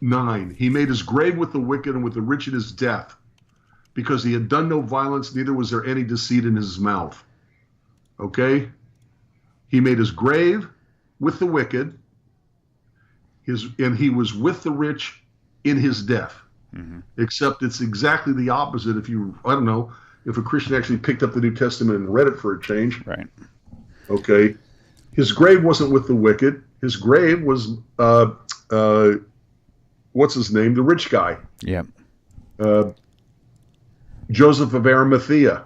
9. He made his grave with the wicked and with the rich in his death, because he had done no violence, neither was there any deceit in his mouth. Okay? He made his grave with the wicked, and he was with the rich in his death. Mm-hmm. Except it's exactly the opposite if a Christian actually picked up the New Testament and read it for a change. Right. Okay? His grave wasn't with the wicked. His grave was, what's his name? The rich guy. Yep. Joseph of Arimathea.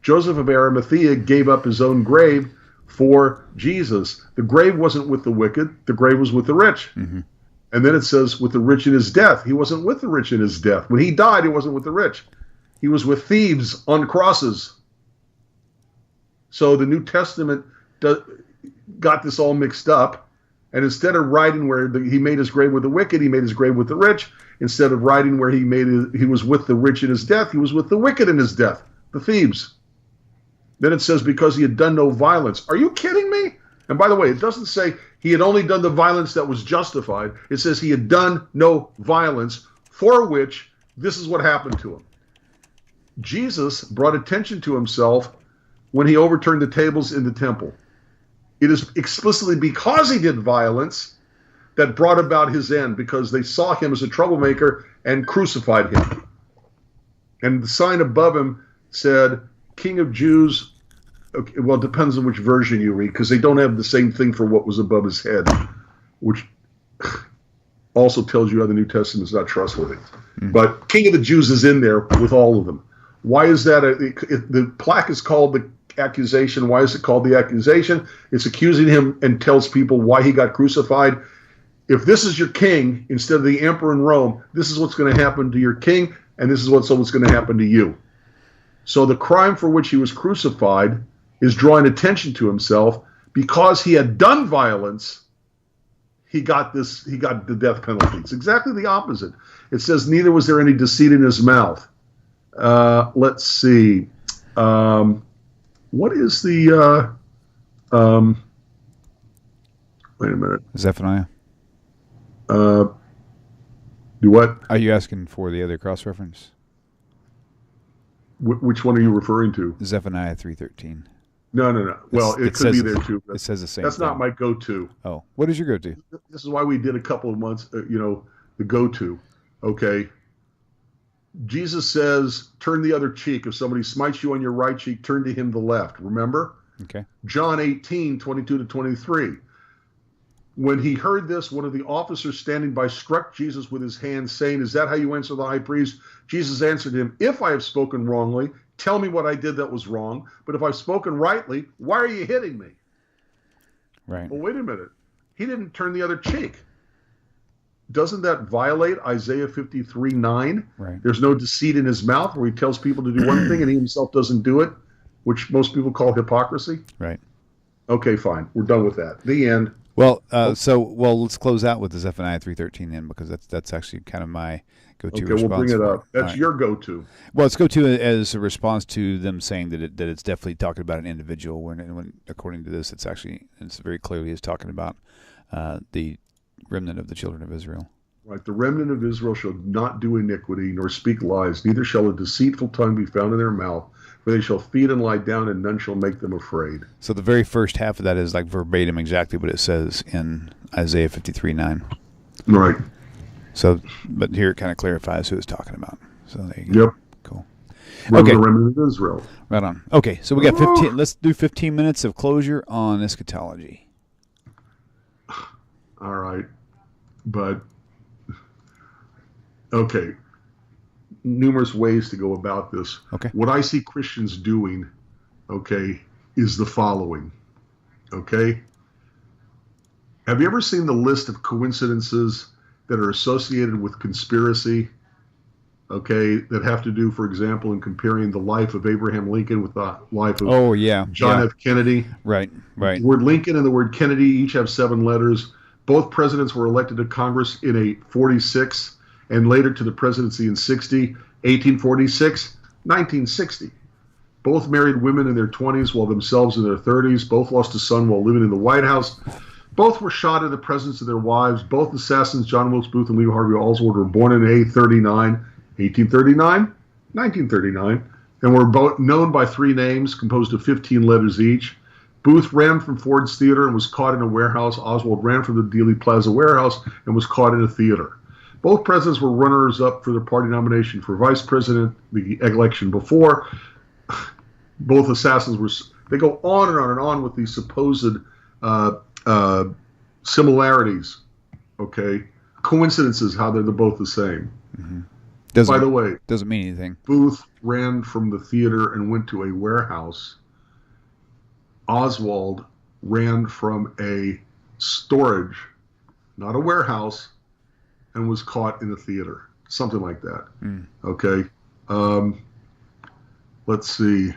Joseph of Arimathea gave up his own grave for Jesus. The grave wasn't with the wicked. The grave was with the rich. Mm-hmm. And then it says with the rich in his death. He wasn't with the rich in his death. When he died, he wasn't with the rich. He was with thieves on crosses. So the New Testament got this all mixed up. And instead of writing where he made his grave with the wicked, he made his grave with the rich. Instead of writing where he was with the rich in his death, he was with the wicked in his death, the thieves. Then it says because he had done no violence. Are you kidding me? And by the way, it doesn't say he had only done the violence that was justified. It says he had done no violence, for which this is what happened to him. Jesus brought attention to himself when he overturned the tables in the temple. It is explicitly because he did violence that brought about his end, because they saw him as a troublemaker and crucified him. And the sign above him said, King of Jews, okay, well, it depends on which version you read, because they don't have the same thing for what was above his head, which also tells you how the New Testament is not trustworthy. But King of the Jews is in there with all of them. Why is that? The plaque is called the accusation. Why is it called the accusation? It's accusing him and tells people why he got crucified. If this is your king, instead of the emperor in Rome, this is what's going to happen to your king, and this is what's going to happen to you. So the crime for which he was crucified is drawing attention to himself. Because he had done violence, he got the death penalty. It's exactly the opposite. It says neither was there any deceit in his mouth. Let's see. What is the wait a minute. Zephaniah. Do what? Are you asking for the other cross reference? Which one are you referring to? Zephaniah 3:13. No. Well, it could be there too. It says the same. That's thing. not my go-to. Oh, what is your go-to? This is why we did a couple of months. The go-to. Okay. Jesus says, "Turn the other cheek. If somebody smites you on your right cheek, turn to him the left." Remember? Okay. John 18:22-23. When he heard this, one of the officers standing by struck Jesus with his hand, saying, "Is that how you answer the high priest?" Jesus answered him, "If I have spoken wrongly, tell me what I did that was wrong. But if I've spoken rightly, why are you hitting me?" Right. Well, wait a minute. He didn't turn the other cheek. Doesn't that violate Isaiah 53:9? Right. There's no deceit in his mouth, where he tells people to do one thing and he himself doesn't do it, which most people call hypocrisy. Right. Okay, fine. We're done with that. The end. Well, let's close out with the Zephaniah 3:13 then, because that's actually kind of my go-to response. Okay, we'll bring it for up. That's your go-to. Well, it's go-to as a response to them saying that it's definitely talking about an individual. When according to this, it's very clearly is talking about the remnant of the children of Israel. Right. The remnant of Israel shall not do iniquity, nor speak lies, neither shall a deceitful tongue be found in their mouth. For they shall feed and lie down, and none shall make them afraid. So the very first half of that is like verbatim exactly what it says in Isaiah 53:9. Right. So, but here it kind of clarifies who it's talking about. So there you go. Yep. Cool. Okay. The remnant of Israel. Right on. Okay, so we got 15. Let's do 15 minutes of closure on eschatology. All right. But, okay. Numerous ways to go about this. Okay. What I see Christians doing, okay, is the following. Okay. Have you ever seen the list of coincidences that are associated with conspiracy? Okay, that have to do, for example, in comparing the life of Abraham Lincoln with the life of John F. Kennedy. Right. The word Lincoln and the word Kennedy each have 7 letters. Both presidents were elected to Congress in a 46 and later to the presidency in 60, 1846, 1960. Both married women in their 20s while themselves in their 30s. Both lost a son while living in the White House. Both were shot in the presence of their wives. Both assassins, John Wilkes Booth and Lee Harvey Oswald, were born in 1839, 1939, and were both known by 3 names composed of 15 letters each. Booth ran from Ford's Theater and was caught in a warehouse. Oswald ran from the Dealey Plaza warehouse and was caught in a theater. Both presidents were runners-up for their party nomination for vice president the election before. Both assassins were. They go on and on and on with these supposed similarities. Okay, coincidences. How they're both the same. Mm-hmm. By the way, doesn't mean anything. Booth ran from the theater and went to a warehouse. Oswald ran from a storage, not a warehouse, and was caught in the theater. Something like that. Okay. Let's see.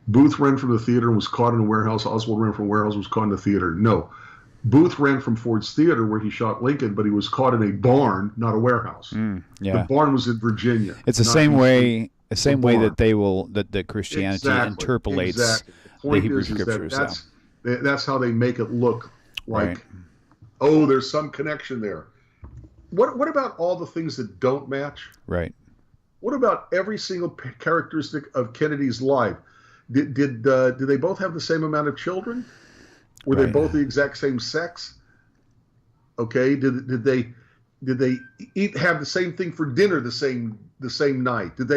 Booth ran from the theater and was caught in a warehouse. Oswald ran from a warehouse and was caught in the theater. No. Booth ran from Ford's Theater where he shot Lincoln, but he was caught in a barn, not a warehouse. The barn was in Virginia. It's the same way. The same way that they will that Christianity interpolates the Hebrew Scriptures. That's how they make it look like, oh, there's some connection there. What about all the things that don't match? Right. What about every single characteristic of Kennedy's life? Did they both have the same amount of children? Were they both the exact same sex? Okay. Did they? have the same thing for dinner the same night? Did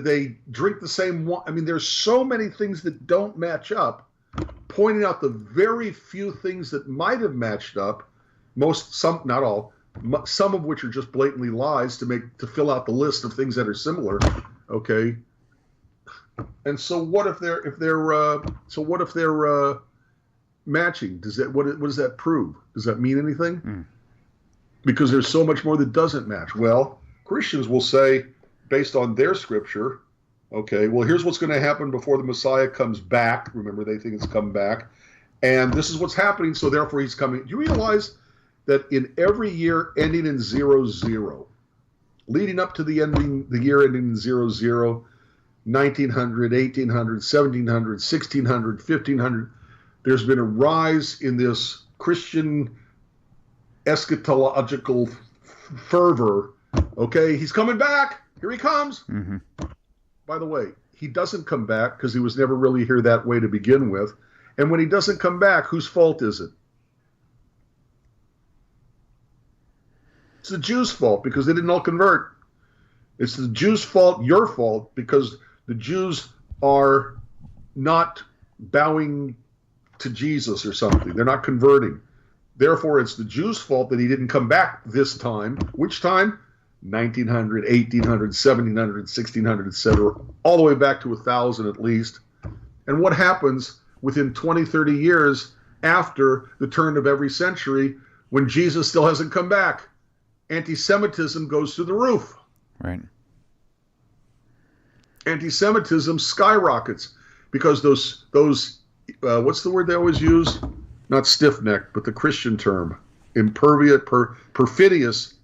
they drink the same wine? I mean, there's so many things that don't match up. Pointing out the very few things that might have matched up, not all, some of which are just blatantly lies to fill out the list of things that are similar. Okay. And so what if they're matching? What does that prove? Does that mean anything? Because there's so much more that doesn't match. Well, Christians will say, based on their scripture, okay, well, here's what's going to happen before the Messiah comes back. Remember, they think it's come back. And this is what's happening, so therefore he's coming. Do you realize that in every year ending in 00, leading up to the year ending in 00, 1900, 1800, 1700, 1600, 1500, there's been a rise in this Christian eschatological fervor. Okay, he's coming back. Here he comes. Mm-hmm. By the way, he doesn't come back because he was never really here that way to begin with. And when he doesn't come back, whose fault is it? It's the Jews' fault because they didn't all convert. It's the Jews' fault, your fault, because the Jews are not bowing to Jesus or something. They're not converting. Therefore, it's the Jews' fault that he didn't come back this time. Which time? 1900, 1800, 1700, 1600, etc., all the way back to 1000 at least. And what happens within 20, 30 years after the turn of every century when Jesus still hasn't come back? Anti-Semitism goes through the roof. Right. Anti-Semitism skyrockets because those what's the word they always use? Not stiff-necked, but the Christian term. Perfidious,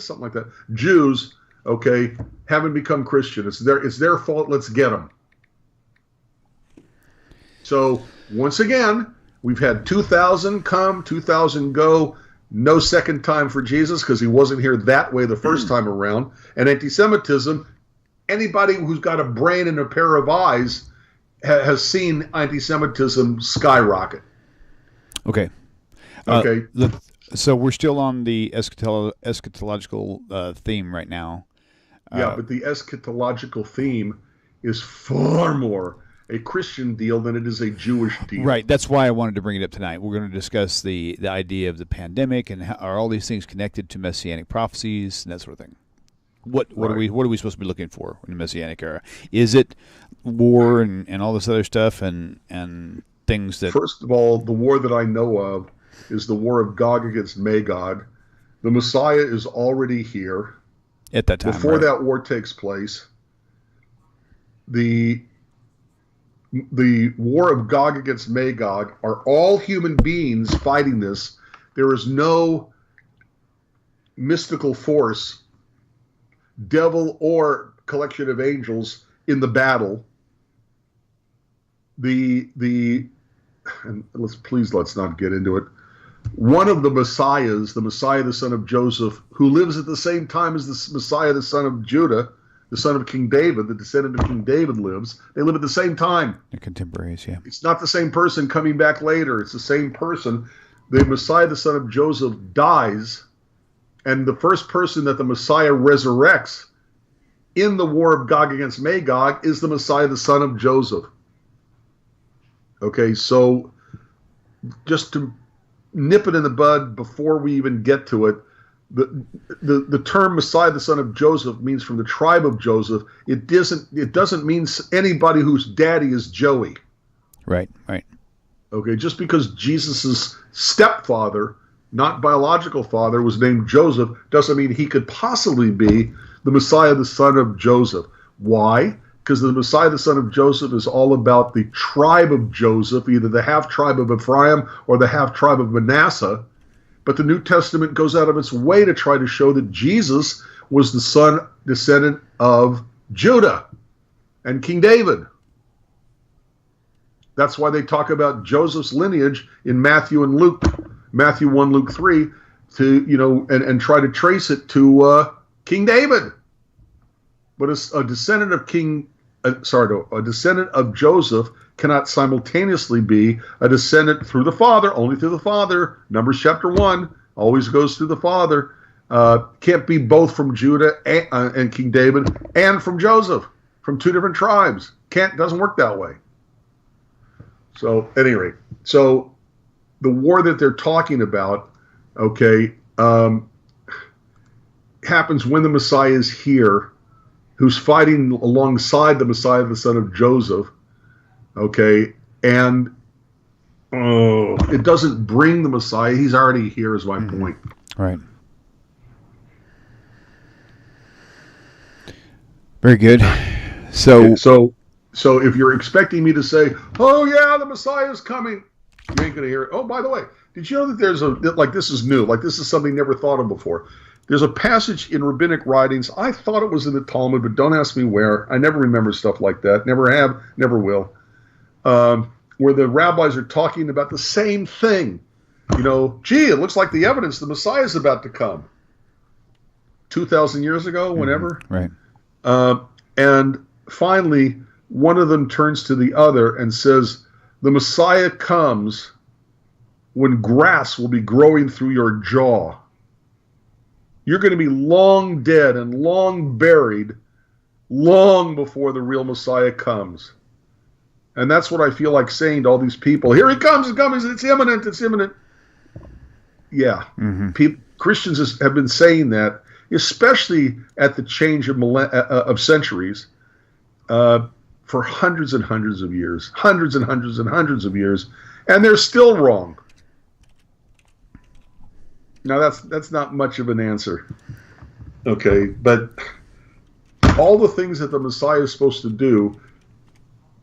something like that. Jews, okay, haven't become Christian. It's their fault. Let's get them. So once again, we've had 2,000 come, 2,000 go. No second time for Jesus because he wasn't here that way the first time around. And anti-Semitism, anybody who's got a brain and a pair of eyes has seen anti-Semitism skyrocket. Okay. Okay. So we're still on the eschatological theme right now. Yeah, but the eschatological theme is far more a Christian deal than it is a Jewish deal. Right. That's why I wanted to bring it up tonight. We're going to discuss the idea of the pandemic and how, are all these things connected to Messianic prophecies and that sort of thing. What are we supposed to be looking for in the Messianic era? Is it war and all this other stuff and things that... First of all, the war that I know of is the war of Gog against Magog. The Messiah is already here. At that time, before that war takes place, the war of Gog against Magog are all human beings fighting this. There is no mystical force, devil or collection of angels in the battle. And let's not get into it. One of the Messiahs, the Messiah, the son of Joseph, who lives at the same time as the Messiah, the son of Judah, the son of King David, the descendant of King David lives. They live at the same time. They're contemporaries, yeah. It's not the same person coming back later. It's the same person. The Messiah, the son of Joseph, dies, and the first person that the Messiah resurrects in the war of Gog against Magog is the Messiah, the son of Joseph. Okay, so just to nip it in the bud before we even get to it, the term Messiah, the son of Joseph, means from the tribe of Joseph. It doesn't mean anybody whose daddy is Joey. Right. Okay, just because Jesus' stepfather, not biological father, was named Joseph, doesn't mean he could possibly be the Messiah, the son of Joseph. Why? Because the Messiah, the son of Joseph, is all about the tribe of Joseph, either the half-tribe of Ephraim or the half-tribe of Manasseh. But the New Testament goes out of its way to try to show that Jesus was the descendant of Judah and King David. That's why they talk about Joseph's lineage in Matthew and Luke, Matthew 1, Luke 3, and try to trace it to King David. But a descendant of Joseph cannot simultaneously be a descendant through the Father, only through the Father. Numbers chapter 1 always goes through the Father. Can't be both from Judah and King David and from Joseph, from two different tribes. Doesn't work that way. So, at any rate, so the war that they're talking about, okay, happens when the Messiah is here, who's fighting alongside the Messiah, the son of Joseph, okay, and it doesn't bring the Messiah. He's already here, is my point. Right. Very good. So if you're expecting me to say, "Oh yeah, the Messiah is coming," you ain't gonna hear it. Oh, by the way, did you know that there's this is new, this is something never thought of before. There's a passage in rabbinic writings. I thought it was in the Talmud, but don't ask me where. I never remember stuff like that. Never have, never will. Where the rabbis are talking about the same thing. Gee, it looks like the evidence the Messiah is about to come. 2,000 years ago, whenever. Right. And finally, one of them turns to the other and says, the Messiah comes when grass will be growing through your jaw. You're going to be long dead and long buried long before the real Messiah comes. And that's what I feel like saying to all these people. Here he comes, it's coming, it's imminent, it's imminent. Yeah. Christians have been saying that, especially at the change of centuries, for hundreds and hundreds of years, hundreds and hundreds and hundreds of years, and they're still wrong. Now that's not much of an answer, okay? But all the things that the Messiah is supposed to do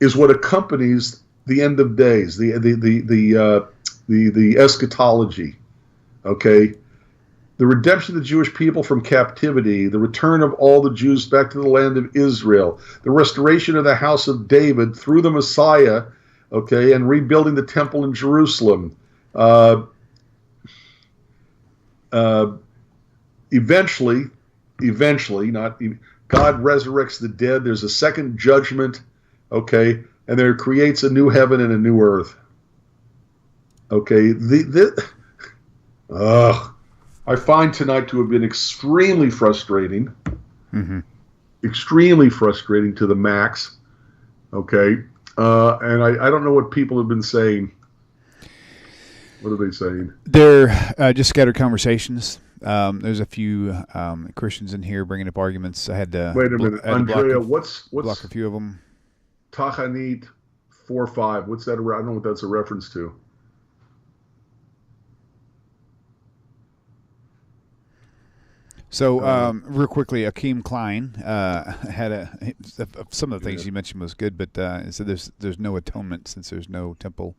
is what accompanies the end of days, the eschatology, okay? The redemption of the Jewish people from captivity, the return of all the Jews back to the land of Israel, the restoration of the house of David through the Messiah, okay, and rebuilding the temple in Jerusalem. Eventually, God resurrects the dead. There's a second judgment, okay, and there creates a new heaven and a new earth. Okay, I find tonight to have been extremely frustrating, extremely frustrating to the max. Okay, and I don't know what people have been saying. What are they saying? They're just scattered conversations. There's a few Christians in here bringing up arguments. I had to wait a minute, Andrea. What's block a few of them? Tachanit 4:5. What's that? I don't know what that's a reference to. So, real quickly, Akeem Klein had some of the things you mentioned was good, but it said there's no atonement since there's no temple.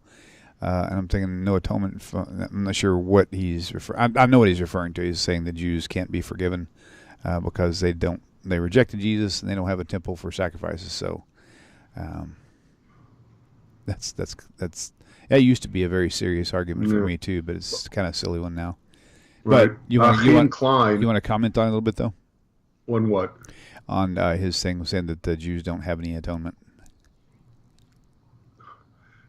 And I'm thinking no atonement. I'm not sure what he's referring. I know what he's referring to. He's saying the Jews can't be forgiven because they rejected Jesus and they don't have a temple for sacrifices. So that used to be a very serious argument for me too, but it's kind of a silly one now. Right. But you want to comment on it a little bit though? On what? On his thing saying that the Jews don't have any atonement.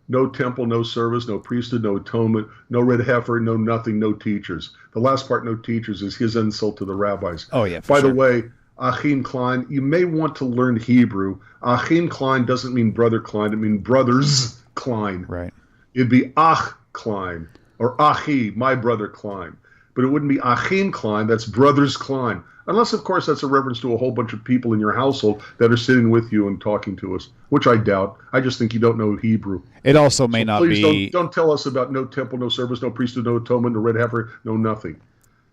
No temple, no service, no priesthood, no atonement, no red heifer, no nothing, no teachers. The last part, no teachers, is his insult to the rabbis. Oh, yeah. By the way, Achim Klein, you may want to learn Hebrew. Achim Klein doesn't mean brother Klein, it means brothers Klein. Right. It'd be Ach Klein, or Achi, my brother Klein. But it wouldn't be Achim Klein, that's brothers Klein. Unless, of course, that's a reference to a whole bunch of people in your household that are sitting with you and talking to us, which I doubt. I just think you don't know Hebrew. It also may not be... Please don't tell us about no temple, no service, no priesthood, no atonement, no red heifer, no nothing.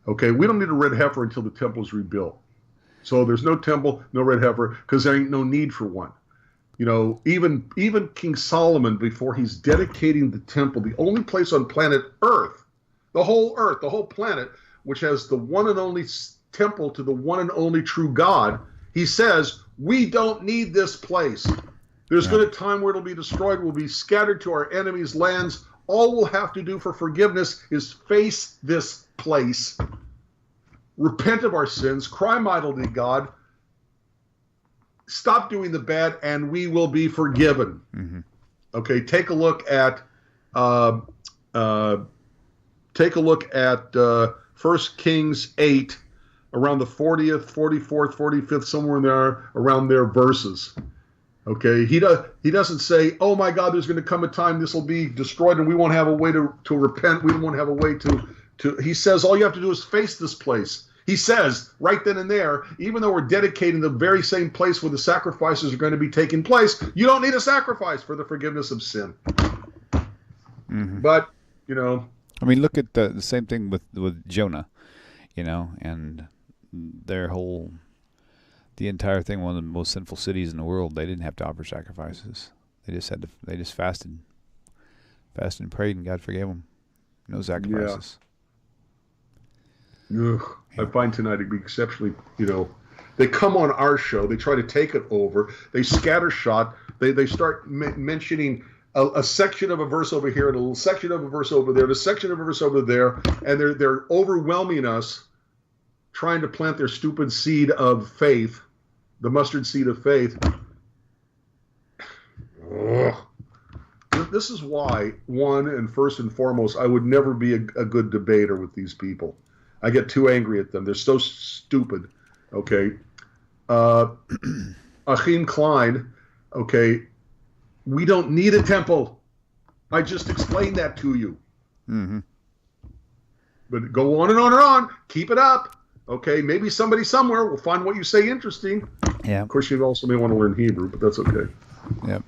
Okay? We don't need a red heifer until the temple is rebuilt. So there's no temple, no red heifer, because there ain't no need for one. Even King Solomon, before he's dedicating the temple, the only place on planet Earth, the whole planet, which has the one and only temple to the one and only true God, he says, we don't need this place. There's going to be a time where it'll be destroyed. We'll be scattered to our enemies' lands. All we'll have to do for forgiveness is face this place, repent of our sins, cry mightily to God, stop doing the bad, and we will be forgiven. Okay, take a look at 1 Kings 8, around the 40th, 44th, 45th, somewhere in there, around their verses. Okay, he doesn't say, "Oh my God, there's going to come a time this will be destroyed, and we won't have a way to repent. We won't have a way to." He says, all you have to do is face this place. He says right then and there, even though we're dedicating the very same place where the sacrifices are going to be taking place, you don't need a sacrifice for the forgiveness of sin. Mm-hmm. But I mean, look at the same thing with Jonah, and their whole. The entire thing, one of the most sinful cities in the world, they didn't have to offer sacrifices. They just fasted and prayed, and God forgave them. No sacrifices. Yeah. I find tonight to be exceptionally, they come on our show, they try to take it over, they scattershot, they start mentioning a section of a verse over here, and a little section of a verse over there, and a section of a verse over there, and they're overwhelming us, trying to plant their stupid seed of faith. The mustard seed of faith. Ugh. This is why, one and first and foremost, I would never be a good debater with these people. I get too angry at them. They're so stupid. Okay. Achim Klein. Okay. We don't need a temple. I just explained that to you. Mm-hmm. But go on and on and on. Keep it up. Okay, maybe somebody somewhere will find what you say interesting. Yeah. Of course, you also may want to learn Hebrew, but that's okay. Yep.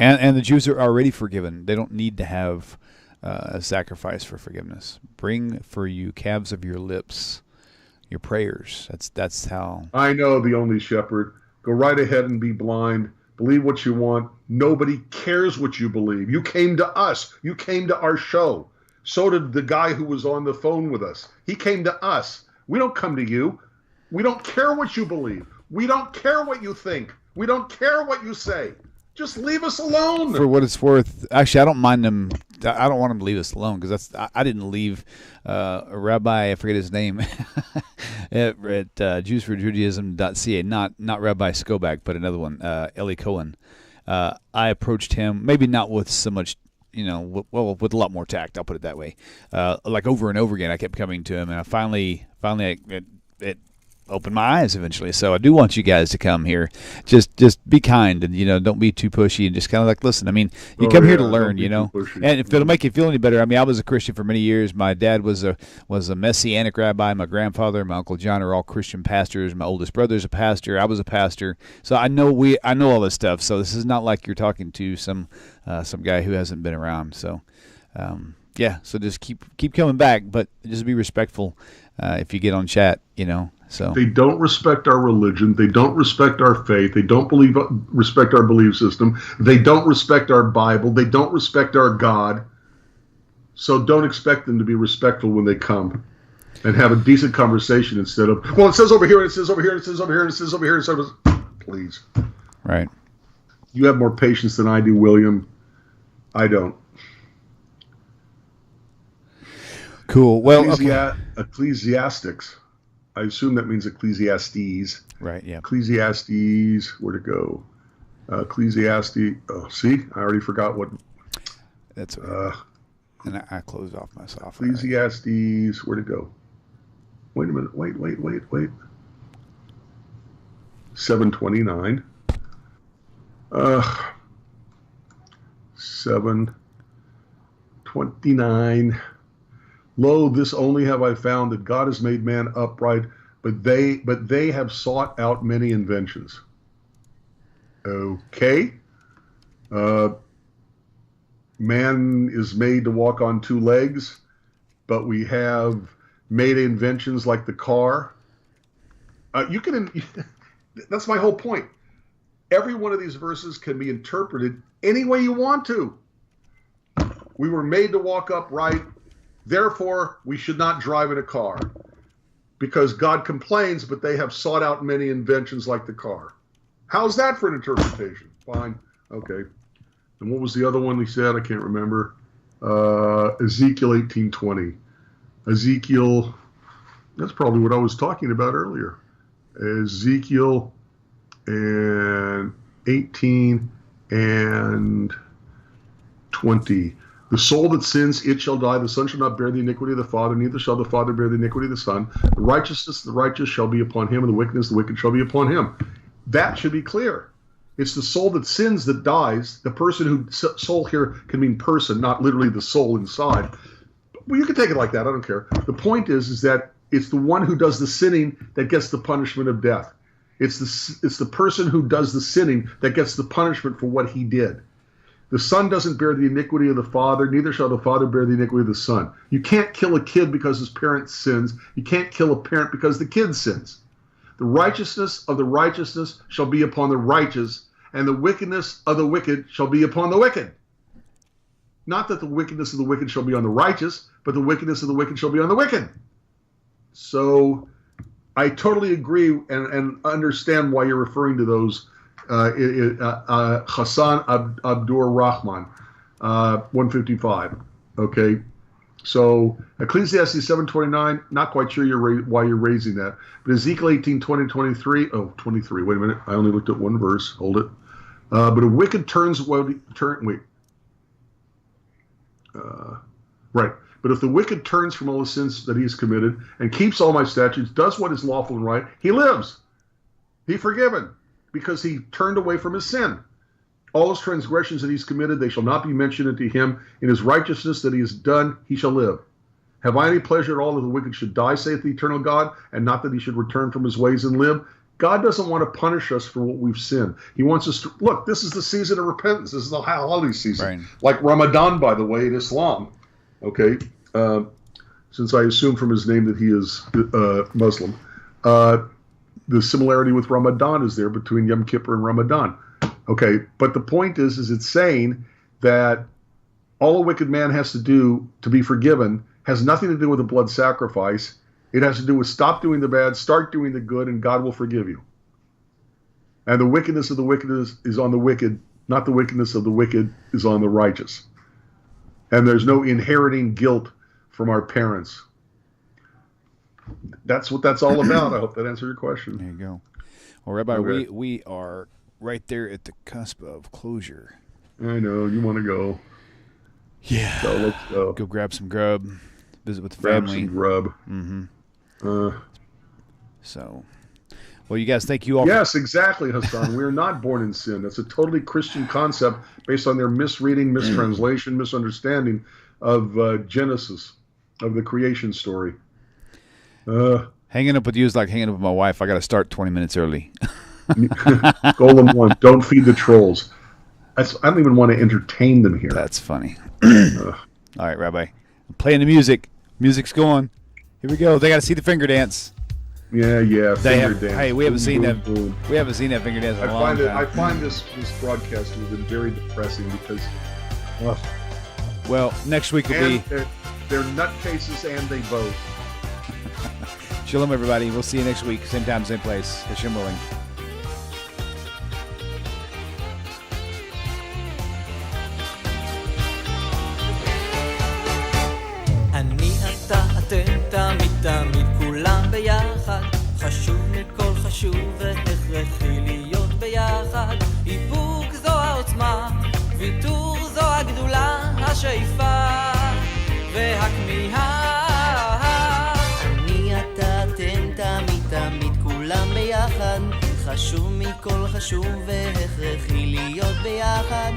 And the Jews are already forgiven. They don't need to have a sacrifice for forgiveness. Bring for you calves of your lips, your prayers. That's how. I know the only shepherd. Go right ahead and be blind. Believe what you want. Nobody cares what you believe. You came to us. You came to our show. So did the guy who was on the phone with us. He came to us. We don't come to you. We don't care what you believe. We don't care what you think. We don't care what you say. Just leave us alone. For what it's worth, actually, I don't mind them. I don't want them to leave us alone, because I didn't leave a Rabbi, I forget his name, at JewsForJudaism.ca, not Rabbi Skobac, but another one, Eli Cohen. I approached him, maybe not with so much, with a lot more tact, I'll put it that way. Like over and over again, I kept coming to him, and I finally it opened my eyes eventually. So I do want you guys to come here. Just be kind, and don't be too pushy, and just kind of like listen. I mean, you come here to learn, And if it'll make you feel any better, I mean, I was a Christian for many years. My dad was a Messianic rabbi. My grandfather, my Uncle John are all Christian pastors. My oldest brother's a pastor. I was a pastor. So I know all this stuff. So this is not like you're talking to some guy who hasn't been around. So so just keep coming back, but just be respectful if you get on chat, So they don't respect our religion. They don't respect our faith. They don't respect our belief system. They don't respect our Bible. They don't respect our God. So don't expect them to be respectful when they come and have a decent conversation instead of, well, it says over here, and it says over here, and it says over here, and it says over here, and it says, please. Right. You have more patience than I do, William. I don't. Cool. Well, Ecclesiastics. I assume that means Ecclesiastes. Right, yeah. Ecclesiastes, where'd it go? Ecclesiastes. Oh, see? I already forgot what. That's and I closed off my software. Ecclesiastes, where'd it go? Wait a minute. Wait. 729. 729. Lo, this only have I found, that God has made man upright, but they have sought out many inventions. Okay. Man is made to walk on two legs, but we have made inventions like the car. That's my whole point. Every one of these verses can be interpreted any way you want to. We were made to walk upright. Therefore, we should not drive in a car, because God complains, but they have sought out many inventions like the car. How's that for an interpretation? Fine. Okay. And what was the other one he said? I can't remember. Ezekiel 18:20. Ezekiel, that's probably what I was talking about earlier. Ezekiel and 18 and 20. The soul that sins, it shall die. The son shall not bear the iniquity of the father, neither shall the father bear the iniquity of the son. The righteousness of the righteous shall be upon him, and the wickedness of the wicked shall be upon him. That should be clear. It's the soul that sins that dies. The person who, soul here can mean person, not literally the soul inside. Well, you can take it like that. I don't care. The point is that it's the one who does the sinning that gets the punishment of death. It's the person who does the sinning that gets the punishment for what he did. The son doesn't bear the iniquity of the father, neither shall the father bear the iniquity of the son. You can't kill a kid because his parent sins. You can't kill a parent because the kid sins. The righteousness of the righteousness shall be upon the righteous, and the wickedness of the wicked shall be upon the wicked. Not that the wickedness of the wicked shall be on the righteous, but the wickedness of the wicked shall be on the wicked. So I totally agree and understand why you're referring to those. Hassan Abdur Rahman, 155. Okay, so Ecclesiastes 7:29. Not quite sure why you're raising that, but Ezekiel 18:20-23. Oh, 23. Wait a minute. I only looked at one verse. Hold it. But a wicked right. But if the wicked turns from all the sins that he's committed and keeps all my statutes, does what is lawful and right, he lives. He's forgiven, because he turned away from his sin. All his transgressions that he's committed, they shall not be mentioned unto him. In his righteousness that he has done, he shall live. Have I any pleasure at all that the wicked should die, saith the eternal God, and not that he should return from his ways and live? God doesn't want to punish us for what we've sinned. He wants us to, look, this is the season of repentance. This is the holiday season. Right. Like Ramadan, by the way, in Islam. Okay? Since I assume from his name that he is Muslim. The similarity with Ramadan is there between Yom Kippur and Ramadan. Okay, but the point is it's saying that all a wicked man has to do to be forgiven has nothing to do with a blood sacrifice. It has to do with stop doing the bad, start doing the good, and God will forgive you. And the wickedness of the wicked is on the wicked, not the wickedness of the wicked is on the righteous. And there's no inheriting guilt from our parents. That's what that's all about. I hope that answered your question. There you go. Well, Rabbi, okay. we are right there at the cusp of closure. I know. You want to go. Yeah. So let's go. Go grab some grub, visit with the family. Grab some grub. Mm-hmm. So, well, you guys, thank you all. Yes, exactly, Hassan. We are not born in sin. That's a totally Christian concept based on their misreading, mistranslation, misunderstanding of Genesis, of the creation story. Hanging up with you is like hanging up with my wife. I got to start 20 minutes early. Golem one. Don't feed the trolls. I don't even want to entertain them here. That's funny. All right, Rabbi. I'm playing the music. Music's going. Here we go. They got to see the finger dance. Yeah. Finger dance. Hey, we haven't seen that. We haven't seen that finger dance in a long time. I find this broadcast has been very depressing because. Well, next week will be. They're nutcases and they both. Shalom, everybody. We'll see you next week. Same time, same place. Hashem willing. אני אתה אתם תמיד תמיד כולם ביחד חשוב מכל חשוב והכרחי להיות ביחד איפוק זו העוצמה ויתור זו הגדולה השאיפה והכמיהה אני אתה אתם תמיד תמיד כולם ביחד חשוב מכל חשוב והכרחי להיות ביחד